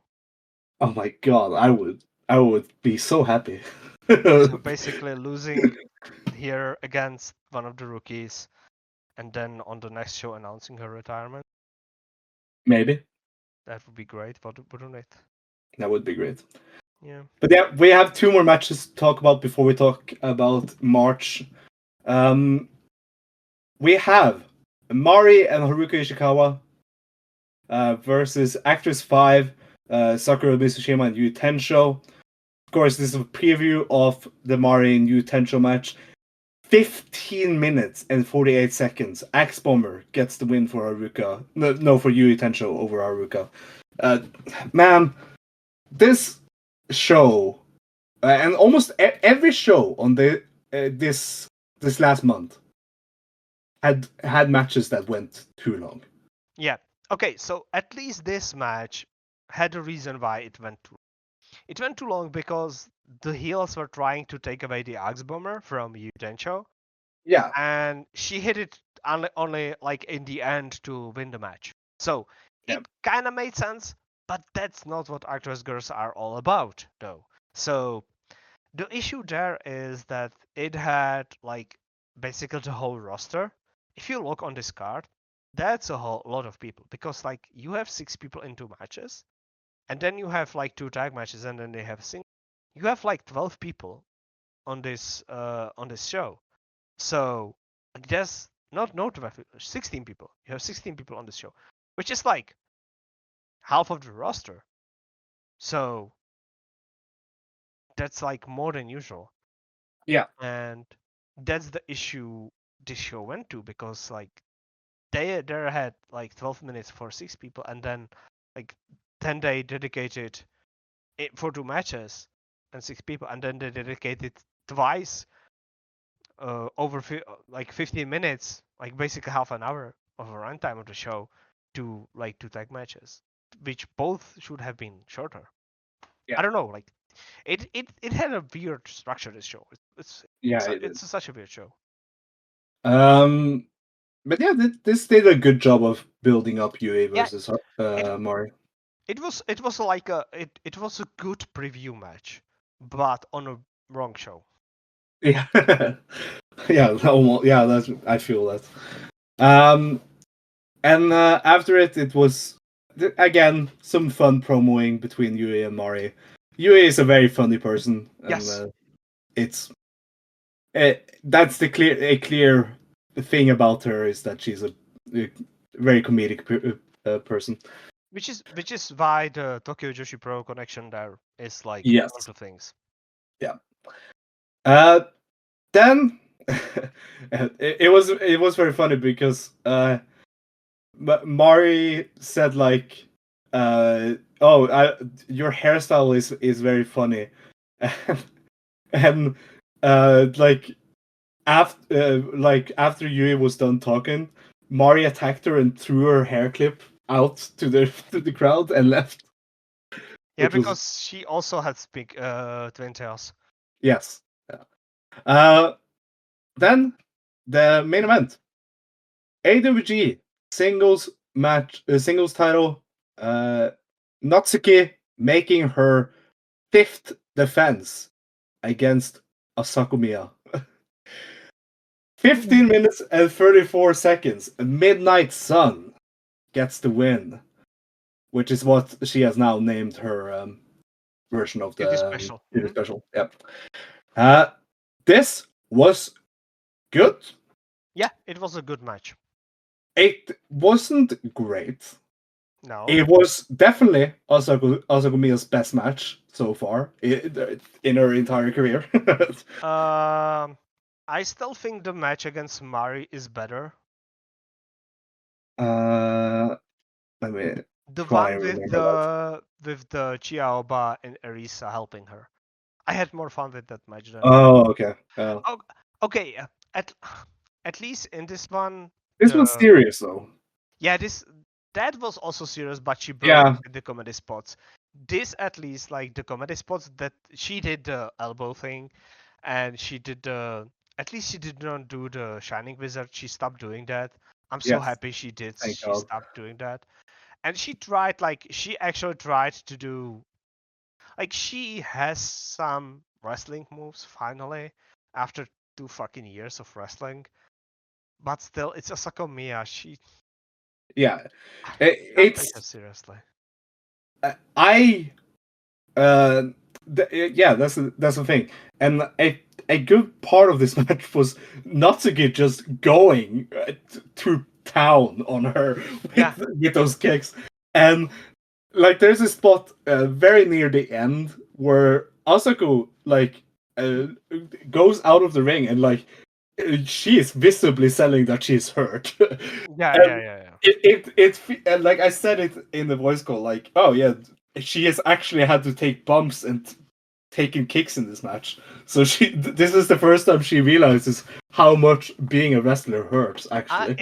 Oh my god, I would be so happy. So basically losing here against one of the rookies, and then on the next show announcing her retirement. Maybe That would be great, wouldn't it? that would be great. Yeah. But yeah, we have two more matches to talk about before we talk about March. We have Mari and Haruka Ishikawa versus ActWres 5, Sakura Mitsushima and Yu Tensho. Of course, this is a preview of the Mari and Yu Tensho match. 15 minutes and 48 seconds. Axe Bomber gets the win for Haruka. No, for Yu Tensho over Haruka. Man, this show and almost every show on this last month had matches that went too long. Yeah. Okay, so at least this match had a reason why it went too long. It went too long because the heels were trying to take away the Axe Bomber from Yu Tensho, Yeah, and she hit it only like in the end to win the match. So yeah, it kind of made sense, but that's not what ActWres girls are all about, though. So the issue there is that it had like basically the whole roster. If you look on this card, that's a whole lot of people because like you have 6 people in 2 matches, and then you have like 2 tag matches, and then they have a single. You have like 12 people on this show. So like, there's not 12, 16 people. You have 16 people on this show, which is like half of the roster. So that's like more than usual. yeah, And that's the issue this show went to because like they had like 12 minutes for 6 people, and then like 10 they dedicated it for 2 matches and 6 people, and then they dedicated twice over like 15 minutes, like basically half an hour of a runtime of the show to like 2 tag matches, which both should have been shorter. yeah, I don't know, like it had a weird structure. This show, yeah. It it's is. such a weird show. But yeah, this did a good job of building up UA Yeah, versus it Mari. it was like it was a good preview match, but on a wrong show. Yeah, yeah, almost. Yeah, that's. I feel that. Um, and after it was again some fun promoing between Yui and Mari. Yui is a very funny person, and Yes, it's that's a clear thing about her is that she's a very comedic person. which is why the Tokyo Joshi Pro connection there is like Yes. one of the things. Yeah. Then it was very funny because Mari said like your hairstyle is very funny and after Yui was done talking, Mari attacked her and threw her hair clip out to the crowd and left. Yeah, Which was because she also has big twin tails. yes. Yeah. Then the main event. AWG singles title. Natsuki making her 5th defense against Asakumiya. 15 minutes and 34 seconds. Midnight Sun gets the win, which is what she has now named her version of It is the special. special. Yep. This was good. Yeah, it was a good match. It wasn't great. No. It was definitely Asakumiya's best match so far in her entire career. I still think the match against Mari is better. Let me The try one and remember that. with the Chiaoba and Erisa helping her. I had more fun with that match than. Oh, okay. Oh, okay. At at least in this one, This was serious though. yeah, that was also serious, but she broke Yeah. the comedy spots. This at least like the comedy spots that she did the elbow thing, and she did the at least she did not do the shining wizard. She stopped doing that. I'm so Yes. happy she did. Thank She God. stopped doing that, and she tried like she actually tried to do like she has some wrestling moves finally after 2 fucking years of wrestling. But still, it's Asako Miya. Yeah, I can't take it's her seriously. I yeah, that's the thing, and a good part of this match was Natsuki just going to town on her Yeah. with those kicks, and like there's a spot very near the end where Asako like goes out of the ring and like she is visibly selling that she's hurt. Yeah, And yeah, yeah, yeah. and like I said it in the voice call, like, oh yeah, she has actually had to take bumps and taken kicks in this match. So this is the first time she realizes how much being a wrestler hurts. Actually,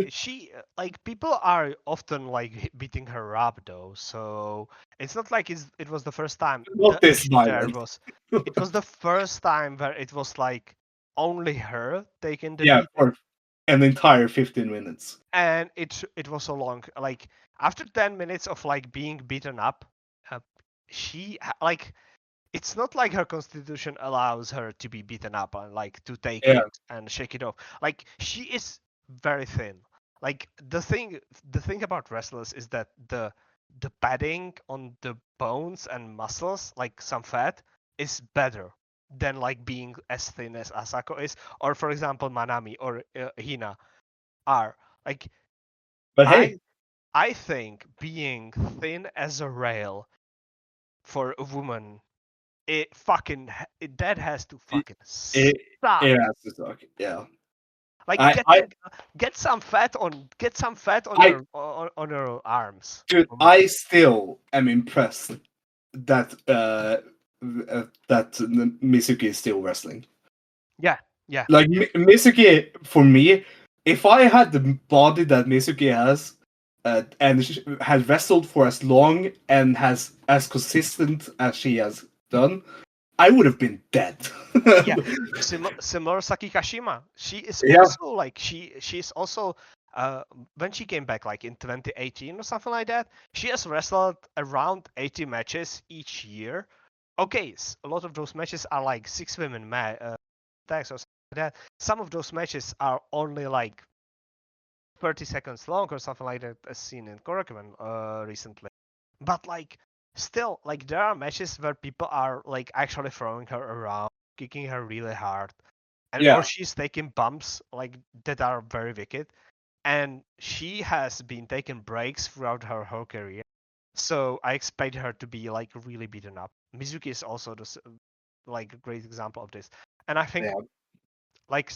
She like people are often like beating her up though, so it's not like it was the first time. The not this issue there violent. was it was the first time where it was like only her taking the Yeah, beating, for an entire 15 minutes. and it was so long. Like after 10 minutes of like being beaten up, uh, like it's not like her constitution allows her to be beaten up and like to take Yeah, it and shake it off. Like she is very thin. Like the thing about wrestlers is that the padding on the bones and muscles, like some fat, is better than like being as thin as Asako is, or for example Manami or Hina are. Like but hey, I I think being thin as a rail for a woman, that has to it fucking it, suck. it has to suck. Yeah, Like I I get some fat on I your on your arms, dude, woman. I still am impressed that that Mizuki is still wrestling. Yeah, yeah, Like Mizuki, for me, if I had the body that Mizuki has, and has wrestled for as long and has as consistent as she has done, I would have been dead. yeah. Similar Saki Kashima. She is Yeah, also like she's also uh when she came back like in 2018 or something like that. She has wrestled around 80 matches each year. Okay, a lot of those matches are like 6 women tags or something like that. Some of those matches are only like 30 seconds long or something like that, as seen in Korakuen recently. But like, still, like there are matches where people are like actually throwing her around, kicking her really hard, and or yeah, she's taking bumps like that are very wicked. And she has been taking breaks throughout her whole career, so I expect her to be like really beaten up. Mizuki is also like a great example of this, and I think yeah, like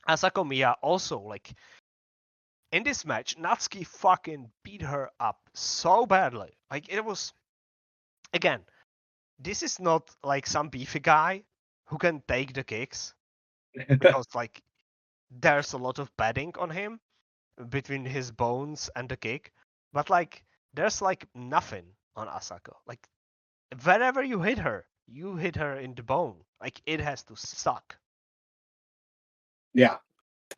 Asako Miya also like in this match, Natsuki fucking beat her up so badly. Like it was again, this is not like some beefy guy who can take the kicks because like there's a lot of padding on him between his bones and the kick, but like there's like nothing on Asako. Like wherever you hit her in the bone. Like it has to suck. yeah,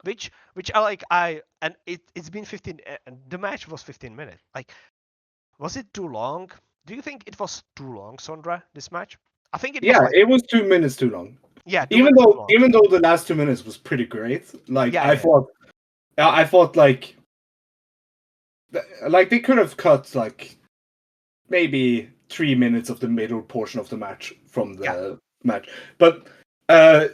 Which I like I and it's been 15 and the match was 15 minutes. Like was it too long? Do you think it was too long, Sondra, this match? I think it was yeah. like, It was 2 minutes too long. yeah, two Even minutes too though, long. even though the last 2 minutes was pretty great. Like Yeah, yeah, I thought like they could have cut like maybe 3 minutes of the middle portion of the match from yeah, the match. But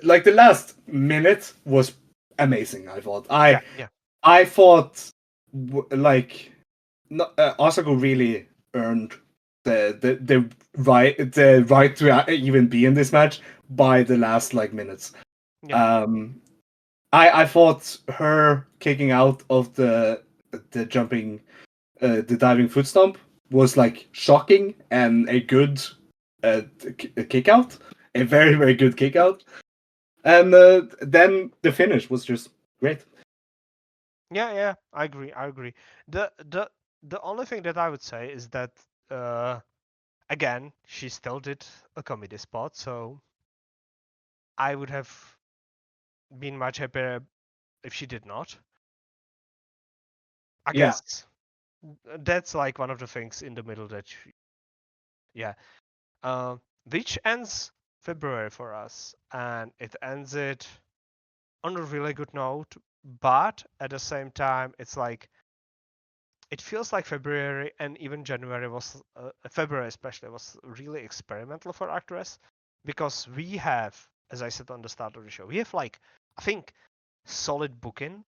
like the last minute was amazing. I thought. yeah, yeah, I thought like Osako really earned the right to even be in this match by the last like minutes. yeah, Um, I thought her kicking out of the jumping the diving foot stomp was like shocking and a good kick out, a very very good kick out, and then the finish was just great. yeah, yeah. I agree. I agree. The only thing that I would say is that uh again, she still did a comedy spot, so I would have been much happier if she did not. I Yeah, guess that's like one of the things in the middle that yeah. Uh, which ends February for us, and it ends it on a really good note. But at the same time, it's like it feels like February and even January was February especially was really experimental for ActWres because we have, as I said on the start of the show, we have like I think solid booking,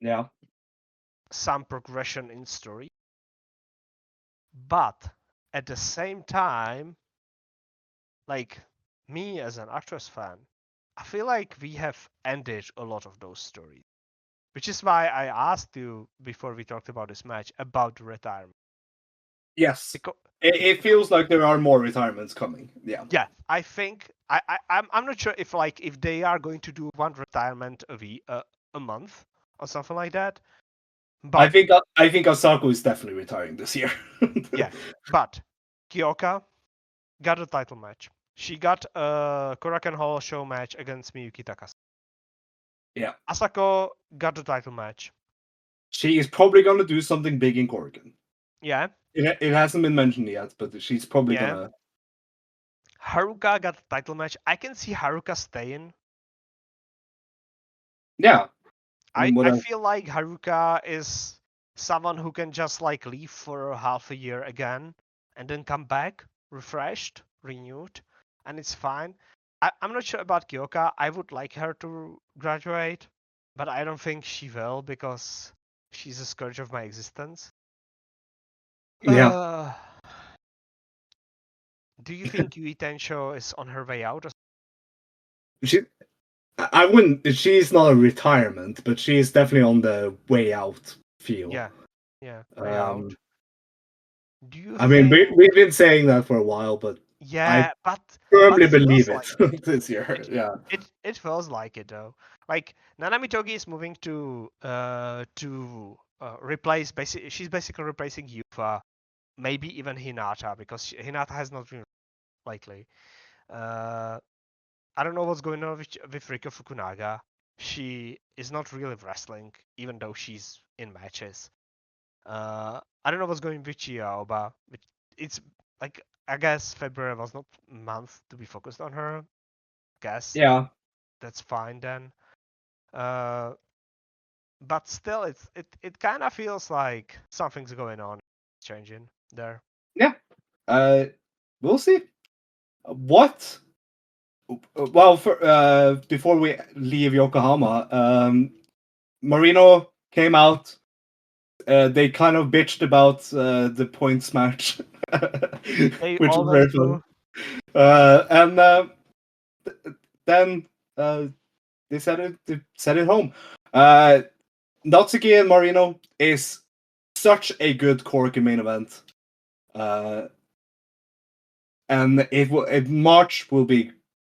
Yeah. some progression in story, but at the same time, like me as an ActWres fan, I feel like we have ended a lot of those stories. Which is why I asked you before we talked about this match about the retirement. Yes. Because, It feels like there are more retirements coming. Yeah. yeah, I think I'm not sure if like if they are going to do one retirement a month or something like that. But I think Asako is definitely retiring this year. yeah, but Kyoka got a title match. She got a Korakuen Hall show match against Miyuki Takase. Yeah. Asako got the title match. She is probably gonna do something big in Korakuen. Yeah, It hasn't been mentioned yet, but she's probably yeah. gonna. Haruka got the title match. I can see Haruka staying. Yeah. I mean, what I else? feel like Haruka is someone who can just like leave for half a year again and then come back refreshed, renewed, and it's fine. I'm not sure about Kyoka. I would like her to graduate, but I don't think she will because she's a scourge of my existence. Yeah. Uh, do you think Yui Tensho is on her way out? Or... She. I wouldn't. She's not a retirement, but she is definitely on the way out feel. Yeah, yeah, way out. Do you I mean, think? we've been saying that for a while, but I Yeah, but firmly it feels believe like it this year. it. Yeah. It feels like it though. Like Nanami Togi is moving to replace basically she's basically replacing Yufa, maybe even Hinata because Hinata has not been lately. Uh, I don't know what's going on with Rika Fukunaga. She is not really wrestling, even though she's in matches. I don't know what's going with Chiaoba. It's like I guess February was not month to be focused on her. Guess Yeah. that's fine then. Uh, but still, it kind of feels like something's going on, changing there. Yeah. We'll see. What? Well, before we leave Yokohama, Marino came out. They kind of bitched about the points match, They which was always very do. fun. And then they set it home. Natsuki and Marino is such a good Korakuen main event. And March will be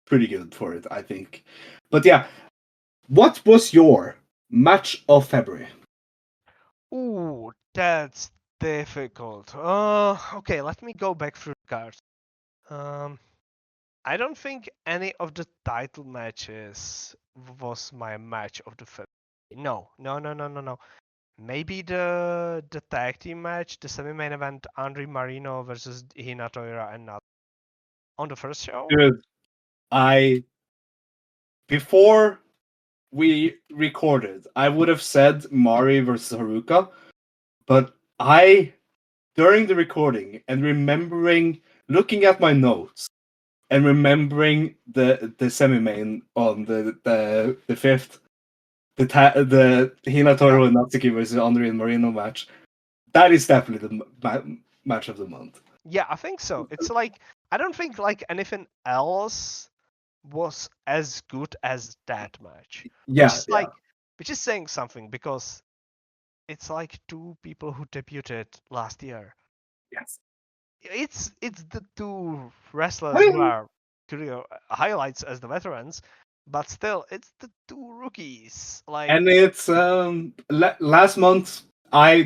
pretty good for it, I think. But yeah, what was your match of February? Ooh, that's difficult. Okay, let me go back through the cards. Um, I don't think any of the title matches was my match of the February. No, no, no, no, no, no. Maybe the tag team match, the semi-main event, Anri Marino versus Hinatoira and Nat on the first show. Dude, before we recorded, I would have said Mari versus Haruka, but during the recording and remembering looking at my notes and remembering the semi main on the fifth, the Hinatoro and Natsuki versus Anri and Marino match, that is definitely the match of the month. Yeah, I think so. It's like I don't think like anything else was as good as that match, which Yeah, is yeah, like which is saying something because it's like two people who debuted last year. yes. It's the two I wrestlers who mean, are career highlights as the veterans, but still it's the two rookies. Like and it's last month I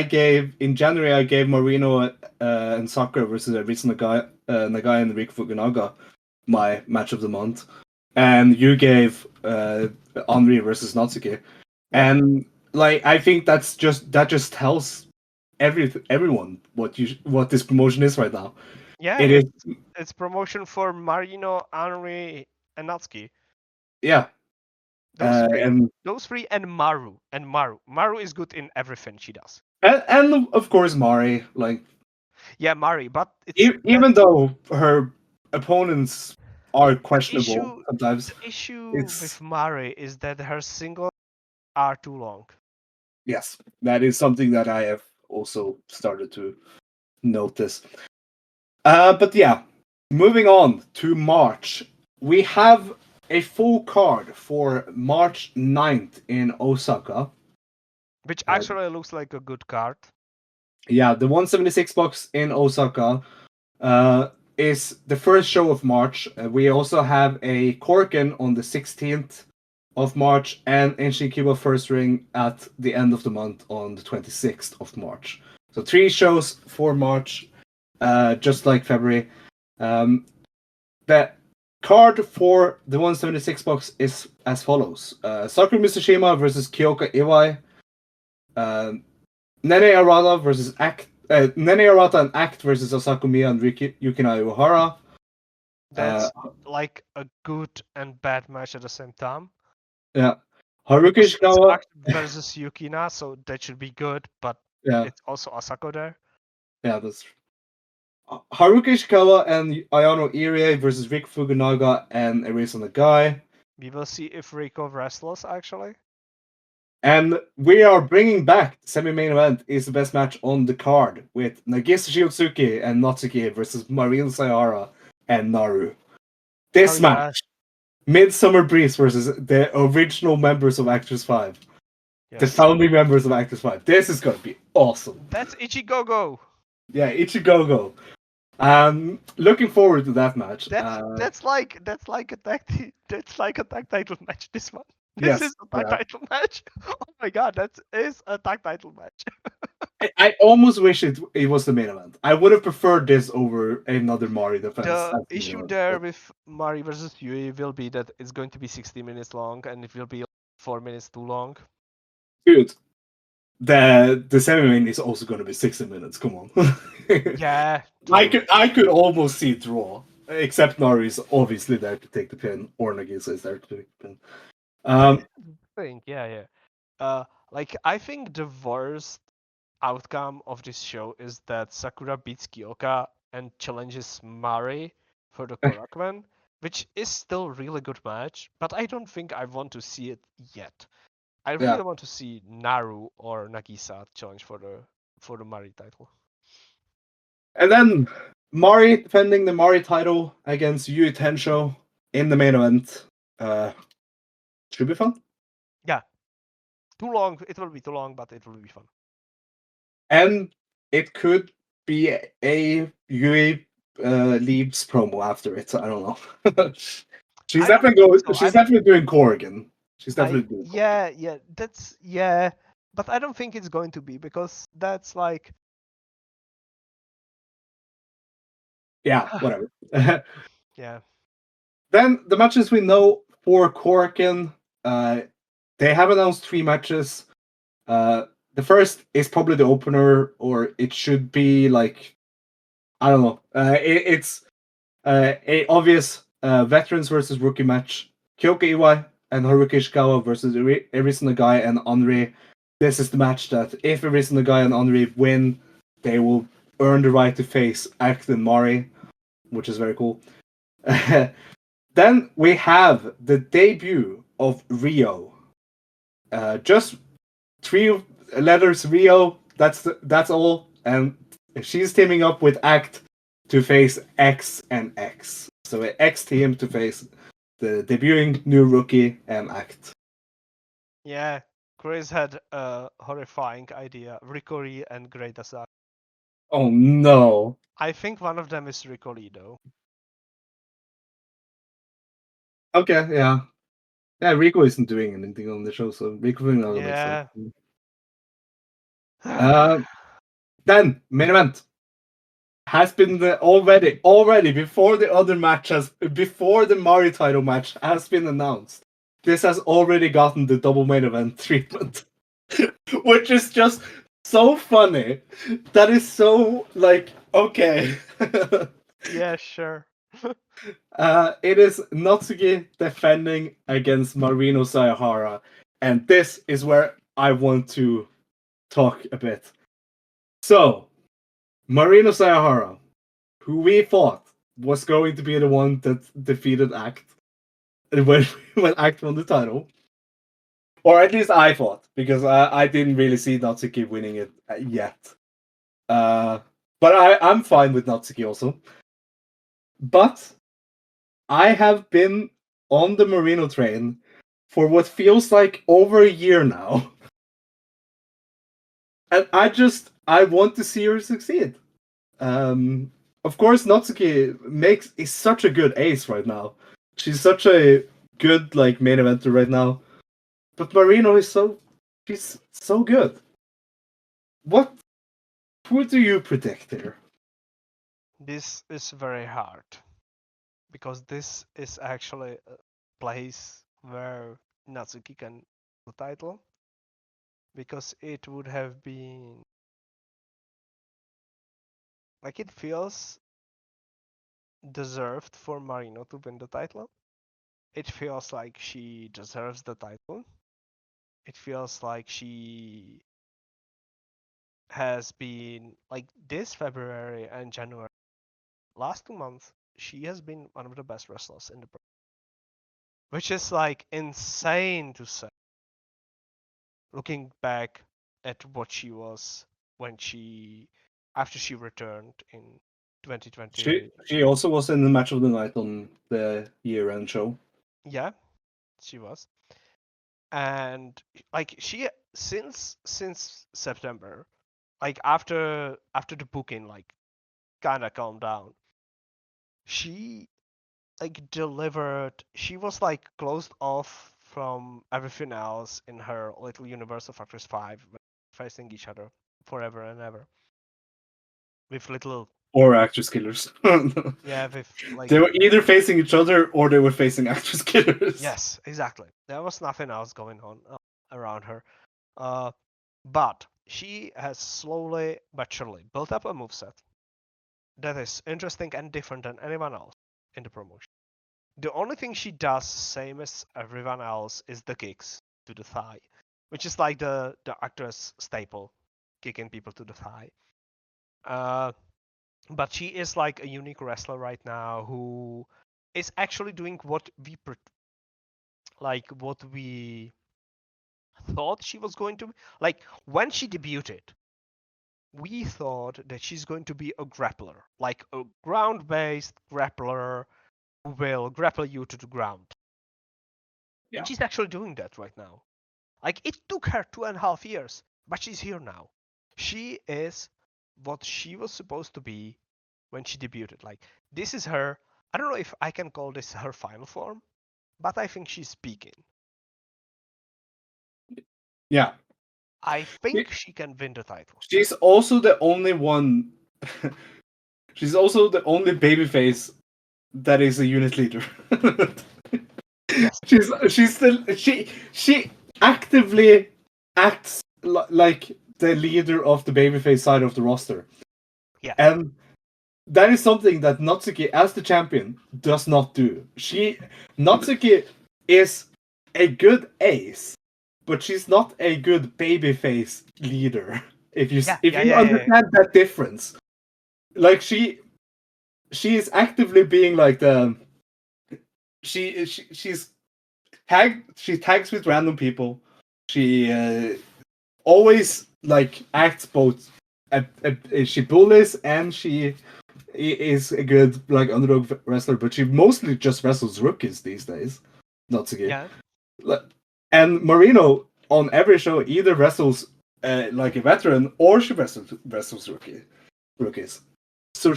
gave in January I gave Marino and Sakura versus Erisa Nagai and Riku Fukunaga my match of the month, and you gave Anri versus Natsuki, yeah, and like I think that just tells everyone what this promotion is right now. Yeah, It is. it's promotion for Marino, Anri, and Natsuki. Yeah. Those three. And Those three and Maru. And Maru. Maru is good in everything she does. and of course Mari, like Yeah, Mari, but it's even though her opponents are the questionable issue. sometimes, The issue it's with Mari is that her singles are too long. yes, that is something that I have also started to notice. But yeah, moving on to March, we have a full card for March 9th in Osaka. Which actually looks like a good card. Yeah, the 176 box in Osaka is the first show of March. We also have a Korakuen on the 16th of March and Shikiba first ring at the end of the month on the 26th of March. So 3 shows for March, just like February. The card for the 176 box is as follows: Sakura Mitsushima versus Kyoka Iwai. Nene Arata versus Nene Arata and Act versus Asakumiya and Yukina Uehara. That's like a good and bad match at the same time. Yeah. Haruki Because it's Ishikawa. Act versus Yukina, so that should be good, but Yeah. it's also Asako there. Yeah, that's true. Haruki Ishikawa and Ayano Irie versus Rick Fukunaga and Erisa Nagai. We will see if Rico wrestles actually. And we are bringing back the semi-main event is the best match on the card with Nagisa Shiotsuki and Natsuki versus Marino Saihara and Naru. This match, Midsummer Breeze versus the original members of ActWres 5. Yes. The founding members of ActWres 5. This is going to be awesome. That's Ichigogo. Yeah, Ichigogo. Looking forward to that match. That's like a tag title match. This one. This is a tag title match. Oh my god, that is a tag title match. I almost wish it was the main event. I would have preferred this over another Mari defense. The issue there with Mari versus Yui will be that it's going to be 60 minutes long and it will be 4 minutes too long. Dude, the semi-main is also going to be 60 minutes. Come on. Yeah. I could almost see it draw. Except Nari is obviously there to take the pin, or Nagisa is there to take the pin. I think, yeah. Like I think the worst outcome of this show is that Sakura beats Kyoka and challenges Mari for the Korakuen, which is still a really good match, but I don't think I want to see it yet. I really want to see Naru or Nagisa challenge for the Mari title. And then Mari defending the Mari title against Yui Tensho in the main event. Should be fun. Yeah. Too long. It will be too long, but it will be fun. And it could be a Yui leaves promo after it. I don't know. She's definitely doing Korakuen. She's definitely doing Korakuen. Yeah. That's but I don't think it's going to be because that's like. Yeah, whatever. Yeah. Then the matches we know for Korakuen, they have announced 3 matches. The first is probably the opener, or it should be like, I don't know. It's a obvious veterans versus rookie match. Kyoka Iwai and Haruki Ishikawa versus Erisa Nagai and Anri. This is the match that if Erisa Nagai and Anri win, they will earn the right to face Act and Mari, which is very cool. Then we have the debut of Rio. Just 3 letters Rio. That's all, and she's teaming up with Act to face X and X. So an X team to face the debuting new rookie and Act. Yeah, Chris had a horrifying idea: Ricori and Great Asako. Oh no! I think one of them is Ricori though. Okay, yeah. Rico isn't doing anything on the show, so Rico makes sense. Then main event has been already before the other match before the Mari title match has been announced. This has already gotten the double main event treatment, which is just so funny. That is so like okay. Yeah, sure. It is Natsuki defending against Marino Saihara, and this is where I want to talk a bit. So, Marino Saihara, who we thought was going to be the one that defeated Act when Act won the title, or at least I thought, because I didn't really see Natsuki winning it yet. But I'm fine with Natsuki also. But I have been on the Marino train for what feels like over a year now. And I want to see her succeed. Of course, Natsuki is such a good ace right now. She's such a good main eventer right now. But Marino she's so good. Who do you predict here? This is very hard because this is actually a place where Natsuki can win the title, because it would have been like, it feels deserved for Marino to win the title. It feels like she deserves the title. It feels like she has been, like, this February and January, last 2 months, she has been one of the best wrestlers in the which is like insane to say, looking back at what she was when after she returned in 2020. She also was in the match of the night on the year-end show. Yeah, she was. And like, she since September, like after the booking like kind of calmed down, she like delivered. She was like closed off from everything else in her little universe of ActWres 5, facing each other forever and ever with little, Or actress killers. yeah, with like, They were either facing each other or they were facing actress killers. yes, exactly, there was nothing else going on around her. But she has slowly but surely built up a moveset that is interesting and different than anyone else in the promotion. The only thing she does same as everyone else is the kicks to the thigh, which is like the actress staple, kicking people to the thigh. Uh, but she is like a unique wrestler right now who is actually doing what we thought she was going to be. Like, when she debuted, we thought that she's going to be a grappler, like a ground-based grappler who will grapple you to the ground. Yeah. And she's actually doing that right now. Like, it took her 2.5 years, but she's here now. She is what she was supposed to be when she debuted. Like, this is her. I don't know if I can call this her final form, but I think she's peaking. Yeah. I think she can win the title. She's also the only one. She's also the only babyface that is a unit leader. Yes. She actively acts like the leader of the babyface side of the roster. Yeah. And that is something that Natsuki, as the champion, does not do. Natsuki is a good ace, but she's not a good babyface leader. If you Yeah. understand that difference, like she is actively being like she's she tags with random people. She always like acts both. She bullies and she is a good like underdog wrestler, but she mostly just wrestles rookies these days. Natsuki. Yeah. And Marino on every show either wrestles like a veteran or she wrestles rookies. So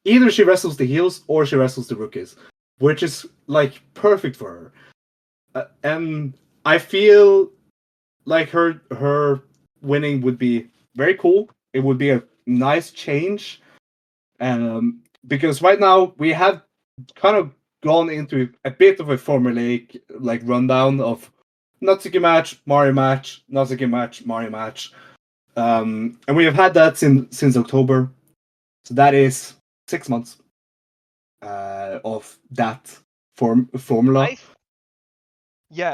either she wrestles the heels or she wrestles the rookies, which is like perfect for her. And I feel like her winning would be very cool. It would be a nice change, because right now we have kind of gone into a bit of a formulaic like rundown of Natsuki match, Mario match, Natsuki match, Mario match, and we have had that since October, so that is 6 months. of that formula.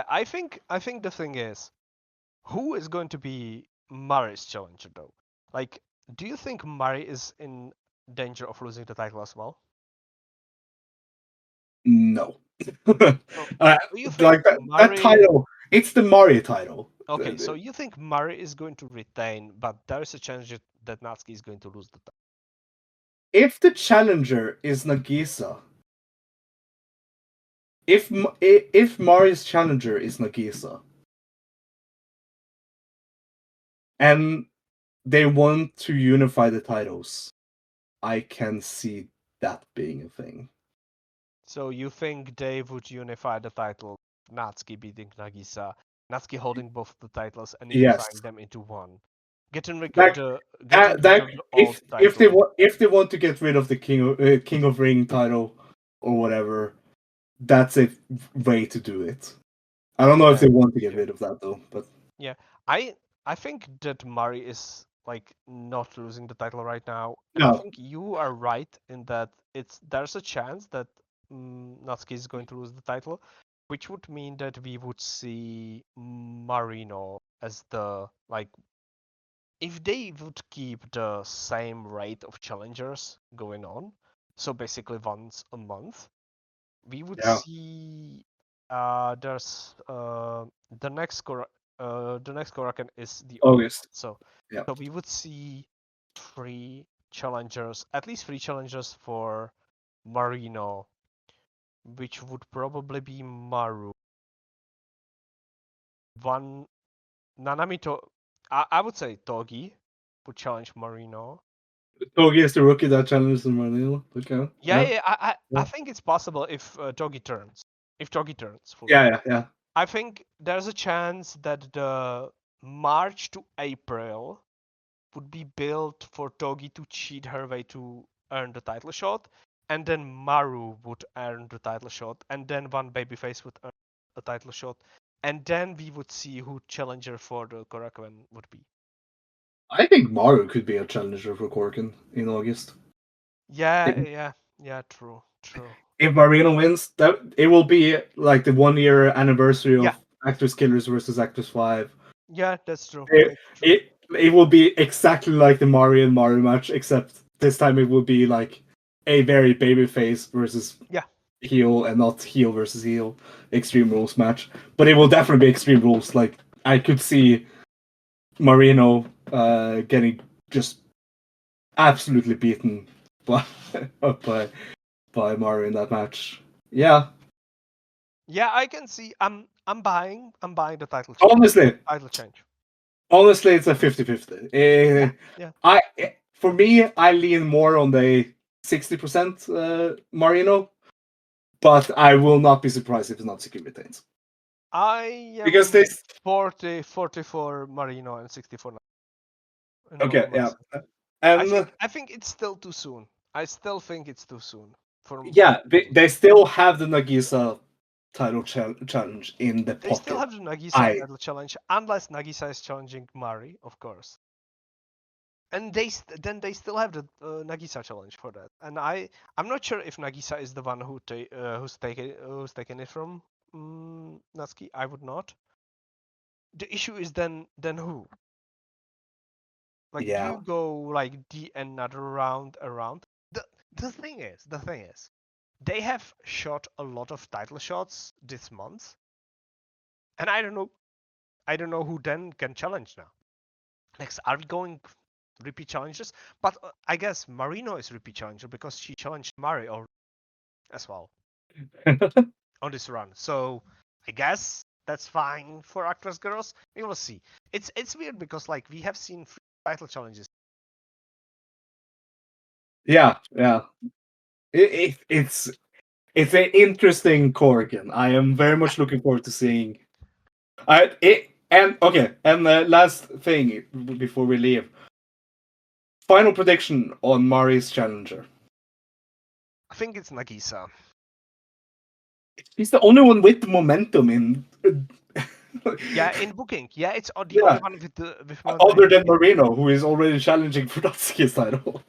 I think the thing is, who is going to be Mari's challenger though? Like, do you think Mari is in danger of losing the title as well? No. So, do you Like think that Mari? title, it's the Mari title. Okay, so you think Mari is going to retain, but there is a chance that Natsuki is going to lose the title. If the challenger is Nagisa, if Mari's challenger is Nagisa, and they want to unify the titles, I can see that being a thing. So you think they would unify the title, Natsuki beating Nagisa, Natsuki holding both the titles and Yes. unifying them into one, getting rid Like, of the old if they title. want to get rid of the King of Ring title or whatever, that's a way to do it. I don't know if Yeah, they want to get rid of that though, but yeah. I think that Mari is like not losing the title right now, and I no. think you are right in that there's a chance that Natsuki is going to lose the title, which would mean that we would see Marino as the like if they would keep the same rate of challengers going on, so basically once a month, we would Yeah. see there's the next Korakuen is the August. Yeah. so we would see three challengers, at least three challengers for Marino, which would probably be Maru. One Nanami to I would say Togi would challenge Marino. Togi is the rookie that challenges the Manila. Okay. Yeah, I Yeah. think it's possible if Togi turns. If Togi turns fully. Yeah. I think there's a chance that the March to April would be built for Togi to cheat her way to earn the title shot, and then Maru would earn the title shot, and then one babyface would earn a title shot, and then we would see who challenger for the Korakuen would be. I think Maru could be a challenger for Corkin in August. Yeah, true. If Marino wins, that it will be like the 1 year anniversary of Yeah. ActWres Killers versus ActWres 5. Yeah, that's true. It will be exactly like the Mario and Mario match, except this time it will be like a very babyface versus heel and not heel versus heel Extreme Rules match. But it will definitely be Extreme Rules. Like I could see Marino getting just absolutely beaten by up by Mario in that match. Yeah. Yeah, I can see. I'm buying the title change. Title change. Honestly, it's a 50-50. For me, I lean more on the 60% Marino, but I will not be surprised if Natsuki retains. I am Because this 40 for Marino and 60 for okay, yeah. And I think it's still too soon. I still think it's too soon for they still have the Nagisa title challenge in the pocket. They still have the Nagisa title challenge, unless Nagisa is challenging Mari, of course. And they still have the Nagisa challenge for that. And I'm not sure if Nagisa is the one who's taken it from Natsuki. I would not. The issue is then who? Like, do you go like another round around? The thing is, they have shot a lot of title shots this month, and I don't know who then can challenge now. Next, are we going repeat challenges? But I guess Marino is repeat challenger because she challenged Mari as well on this run. So I guess that's fine for ActWres girls. We will see. It's weird because like we have seen 3 title challenges. Yeah. It's an interesting Korakuen. I am very much looking forward to seeing. And the last thing before we leave. Final prediction on Mari's challenger. I think it's Nagisa. He's the only one with the momentum in. Yeah, in booking. Yeah, it's the only one with other than Marino, who is already challenging for Natsuki's title.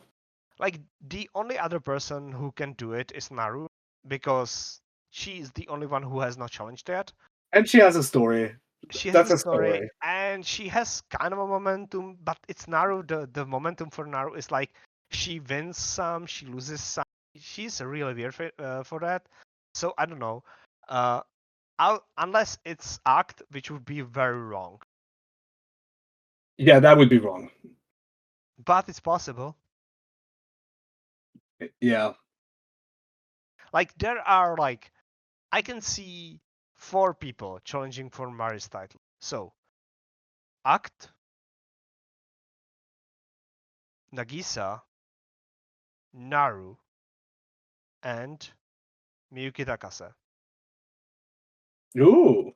Like the only other person who can do it is Naru, because she is the only one who has not challenged yet. And she has a story. She has That's a a story, story. and she has kind of a momentum, but it's Naru. The momentum for Naru is like she wins some, she loses some. She's really weird for that. So I don't know. Uh, unless it's Act, which would be very wrong, Yeah, that would be wrong. but it's possible. Yeah. Like there are like I can see 4 people challenging for Mari's title. So Act, Nagisa, Naru, and Miyuki Takase. Ooh.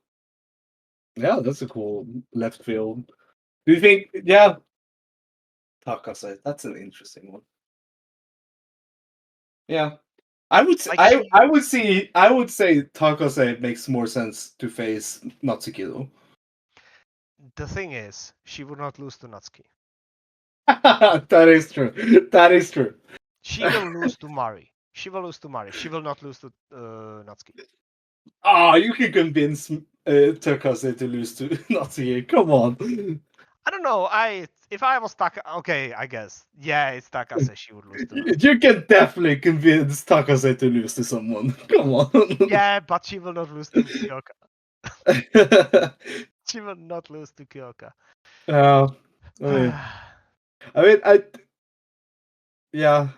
Yeah, that's a cool left field. Do you think? Yeah, Takase. That's an interesting one. Yeah, I would. Like she, I would see. I would say Takase makes more sense to face Natsuki though. the thing is, she would not lose to Natsuki. That is true. That is true. She will lose to Mari. She will lose to Mari. She will not lose to Natsuki. Ah, you can convince Takase to lose to Natsuki. Come on. I don't know. If I was okay, I guess. Yeah, it's Takase. She would lose to Natsuki. You can definitely convince Takase to lose to someone. Come on. Yeah, but she will not lose to Kyoka. She will not lose to Kyoka. uh, I mean, yeah.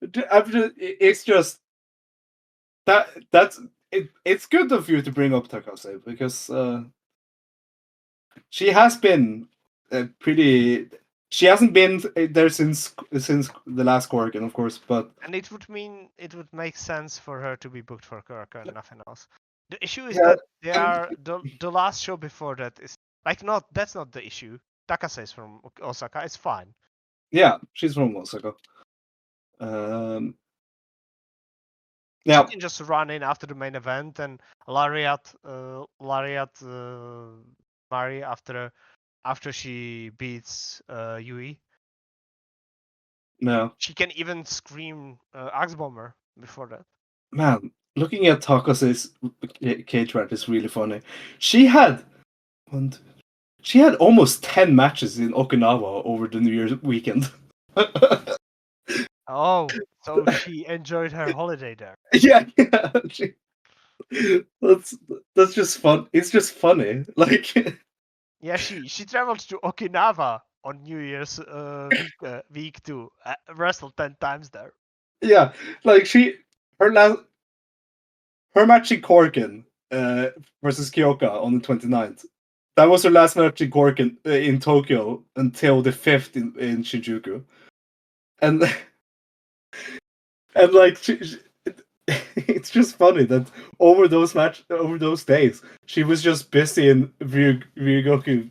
It's just that's it. It's good of you to bring up Takase because she has been pretty. She hasn't been there since the last Korakuen, of course, but And it would make sense for her to be booked for Korakuen and nothing else. The issue is yeah, that they are the last show before that is like not that's not the issue. Takase is from Osaka. It's fine. yeah, she's from Osaka. Um, She yeah, can just run in after the main event and lariat Mari after she beats Yui. no, She can even scream Axe Bomber before that. man. Looking at Takase's cage match is really funny. She had one, she had almost 10 matches in Okinawa over the New Year's weekend. Oh, so she enjoyed her holiday there. Yeah, yeah. That's that's just fun. It's just funny. Like, Yeah, she traveled to Okinawa on New Year's week to wrestle 10 times there. yeah, like her last her match in Corkin versus Kyoka on the 29th. That was her last match in Corkin in Tokyo until the 5th in Shinjuku. And and like it's just funny that over those days she was just busy in Riku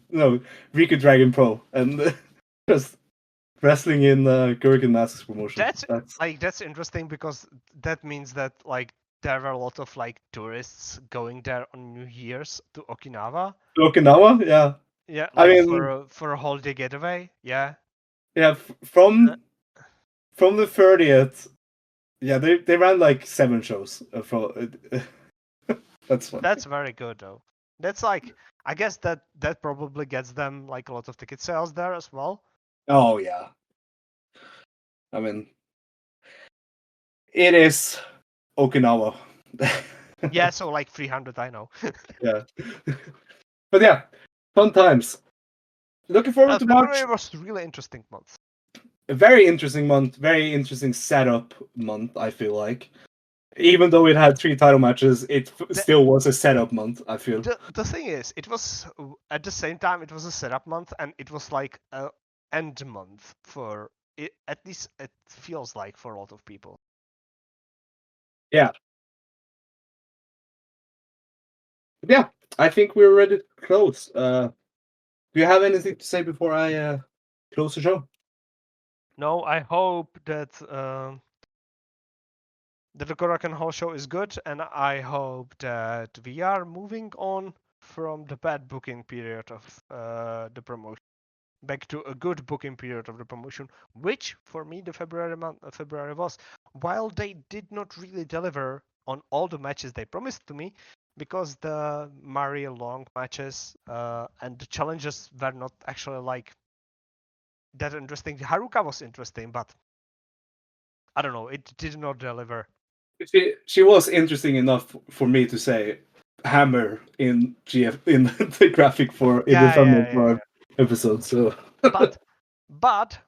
Dragon Pro and just wrestling in Gurgen Masks promotion. That's interesting because that means that like there were a lot of like tourists going there on New Year's to Okinawa. Okinawa, yeah. Yeah, I like mean, for a holiday getaway. Yeah. yeah. Uh, From the 30th, yeah, they ran like 7 shows. That's funny. That's very good though. That's like I guess that probably gets them like a lot of ticket sales there as well. Oh yeah. I mean, it is Okinawa. Yeah, so like 300, I know. Yeah. But yeah, fun times. Looking forward to March. February was a really interesting month. A very interesting month, very interesting setup month, I feel like. Even though it had 3 title matches, it still was a setup month, I feel. The thing is, it was at the same time it was a setup month and it was like a end month for it. At least it feels like for a lot of people. Yeah. Yeah, I think we're ready to close. Do you have anything to say before I close the show? No, I hope that the Korakuen Hall show is good, and I hope that we are moving on from the bad booking period of the promotion. back to a good booking period of the promotion, which for me the February was. While they did not really deliver on all the matches they promised to me, because the Mario long matches and the challenges were not actually like that interesting. Haruka was interesting, but I don't know, it did not deliver. She was interesting enough for me to say hammer in GF in the graphic for in the thumbnail for our episode. So but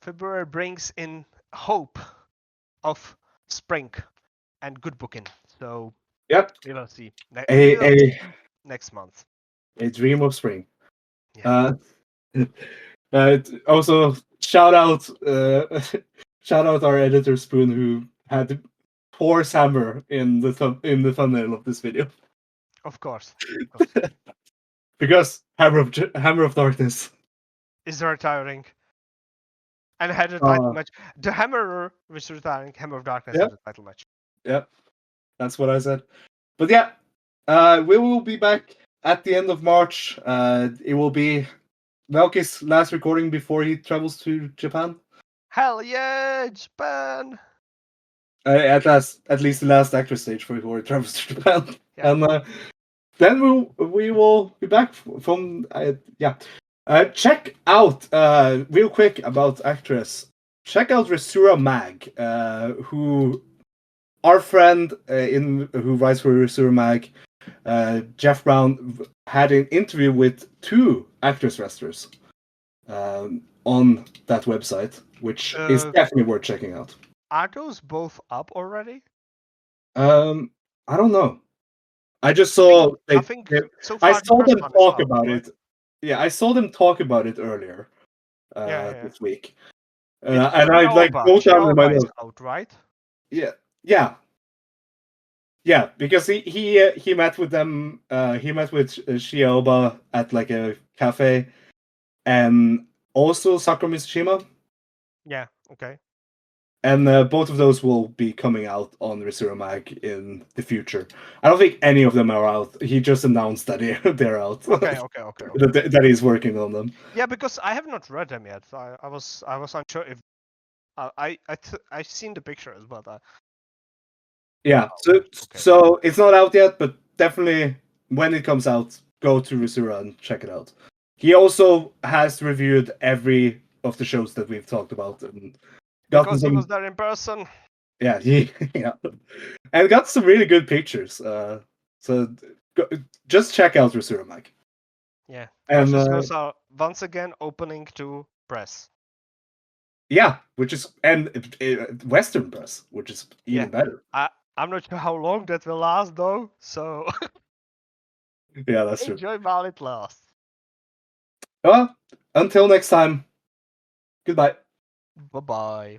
February brings in hope of spring and good booking. So yep, we will see. a Next month. a dream of spring. Yeah. Also shout out shout out our editor Spoon who had horse hammer in the thumbnail of this video. Of course. Because Hammer of Darkness is retiring. And had a title match. The Hammerer was retiring. Hammer of Darkness had a title match. Yep. That's what I said. But yeah, we will be back at the end of March. It will be Velkej's last recording before he travels to Japan. Hell yeah, Japan! At least the last ActWres Stage before he travels to Japan. Yeah. And then we will be back from check out real quick about ActWres. Check out Resura Mag, who our friend who writes for Resura Mag, Jeff Brown, had an interview with 2 ActWres wrestlers on that website, which is definitely worth checking out. Are those both up already? I don't know. I just saw. I think so far I saw them talk about right? it. Yeah, I saw them talk about it earlier this week. And I like wrote down in my notes. Out, right? Yeah, because he met with them. He met with Shioba at like a cafe, and also Sakura Mitsushima. Yeah. Okay. And both of those will be coming out on Resura Mag in the future. I don't think any of them are out. He just announced that they're out. Okay. That he's working on them. Yeah, because I have not read them yet. I was unsure if I've seen the pictures, but yeah. So it's not out yet, but definitely when it comes out, go to Resura and check it out. He also has reviewed every of the shows that we've talked about and because he was there in person. Yeah, and got some really good pictures. So just check out Resura Mag. Yeah, and shows are once again opening to press. Yeah, which is Western press, which is even better. I'm not sure how long that will last though, so yeah, that's true. Enjoy while it lasts. Well, until next time. Goodbye. Bye-bye.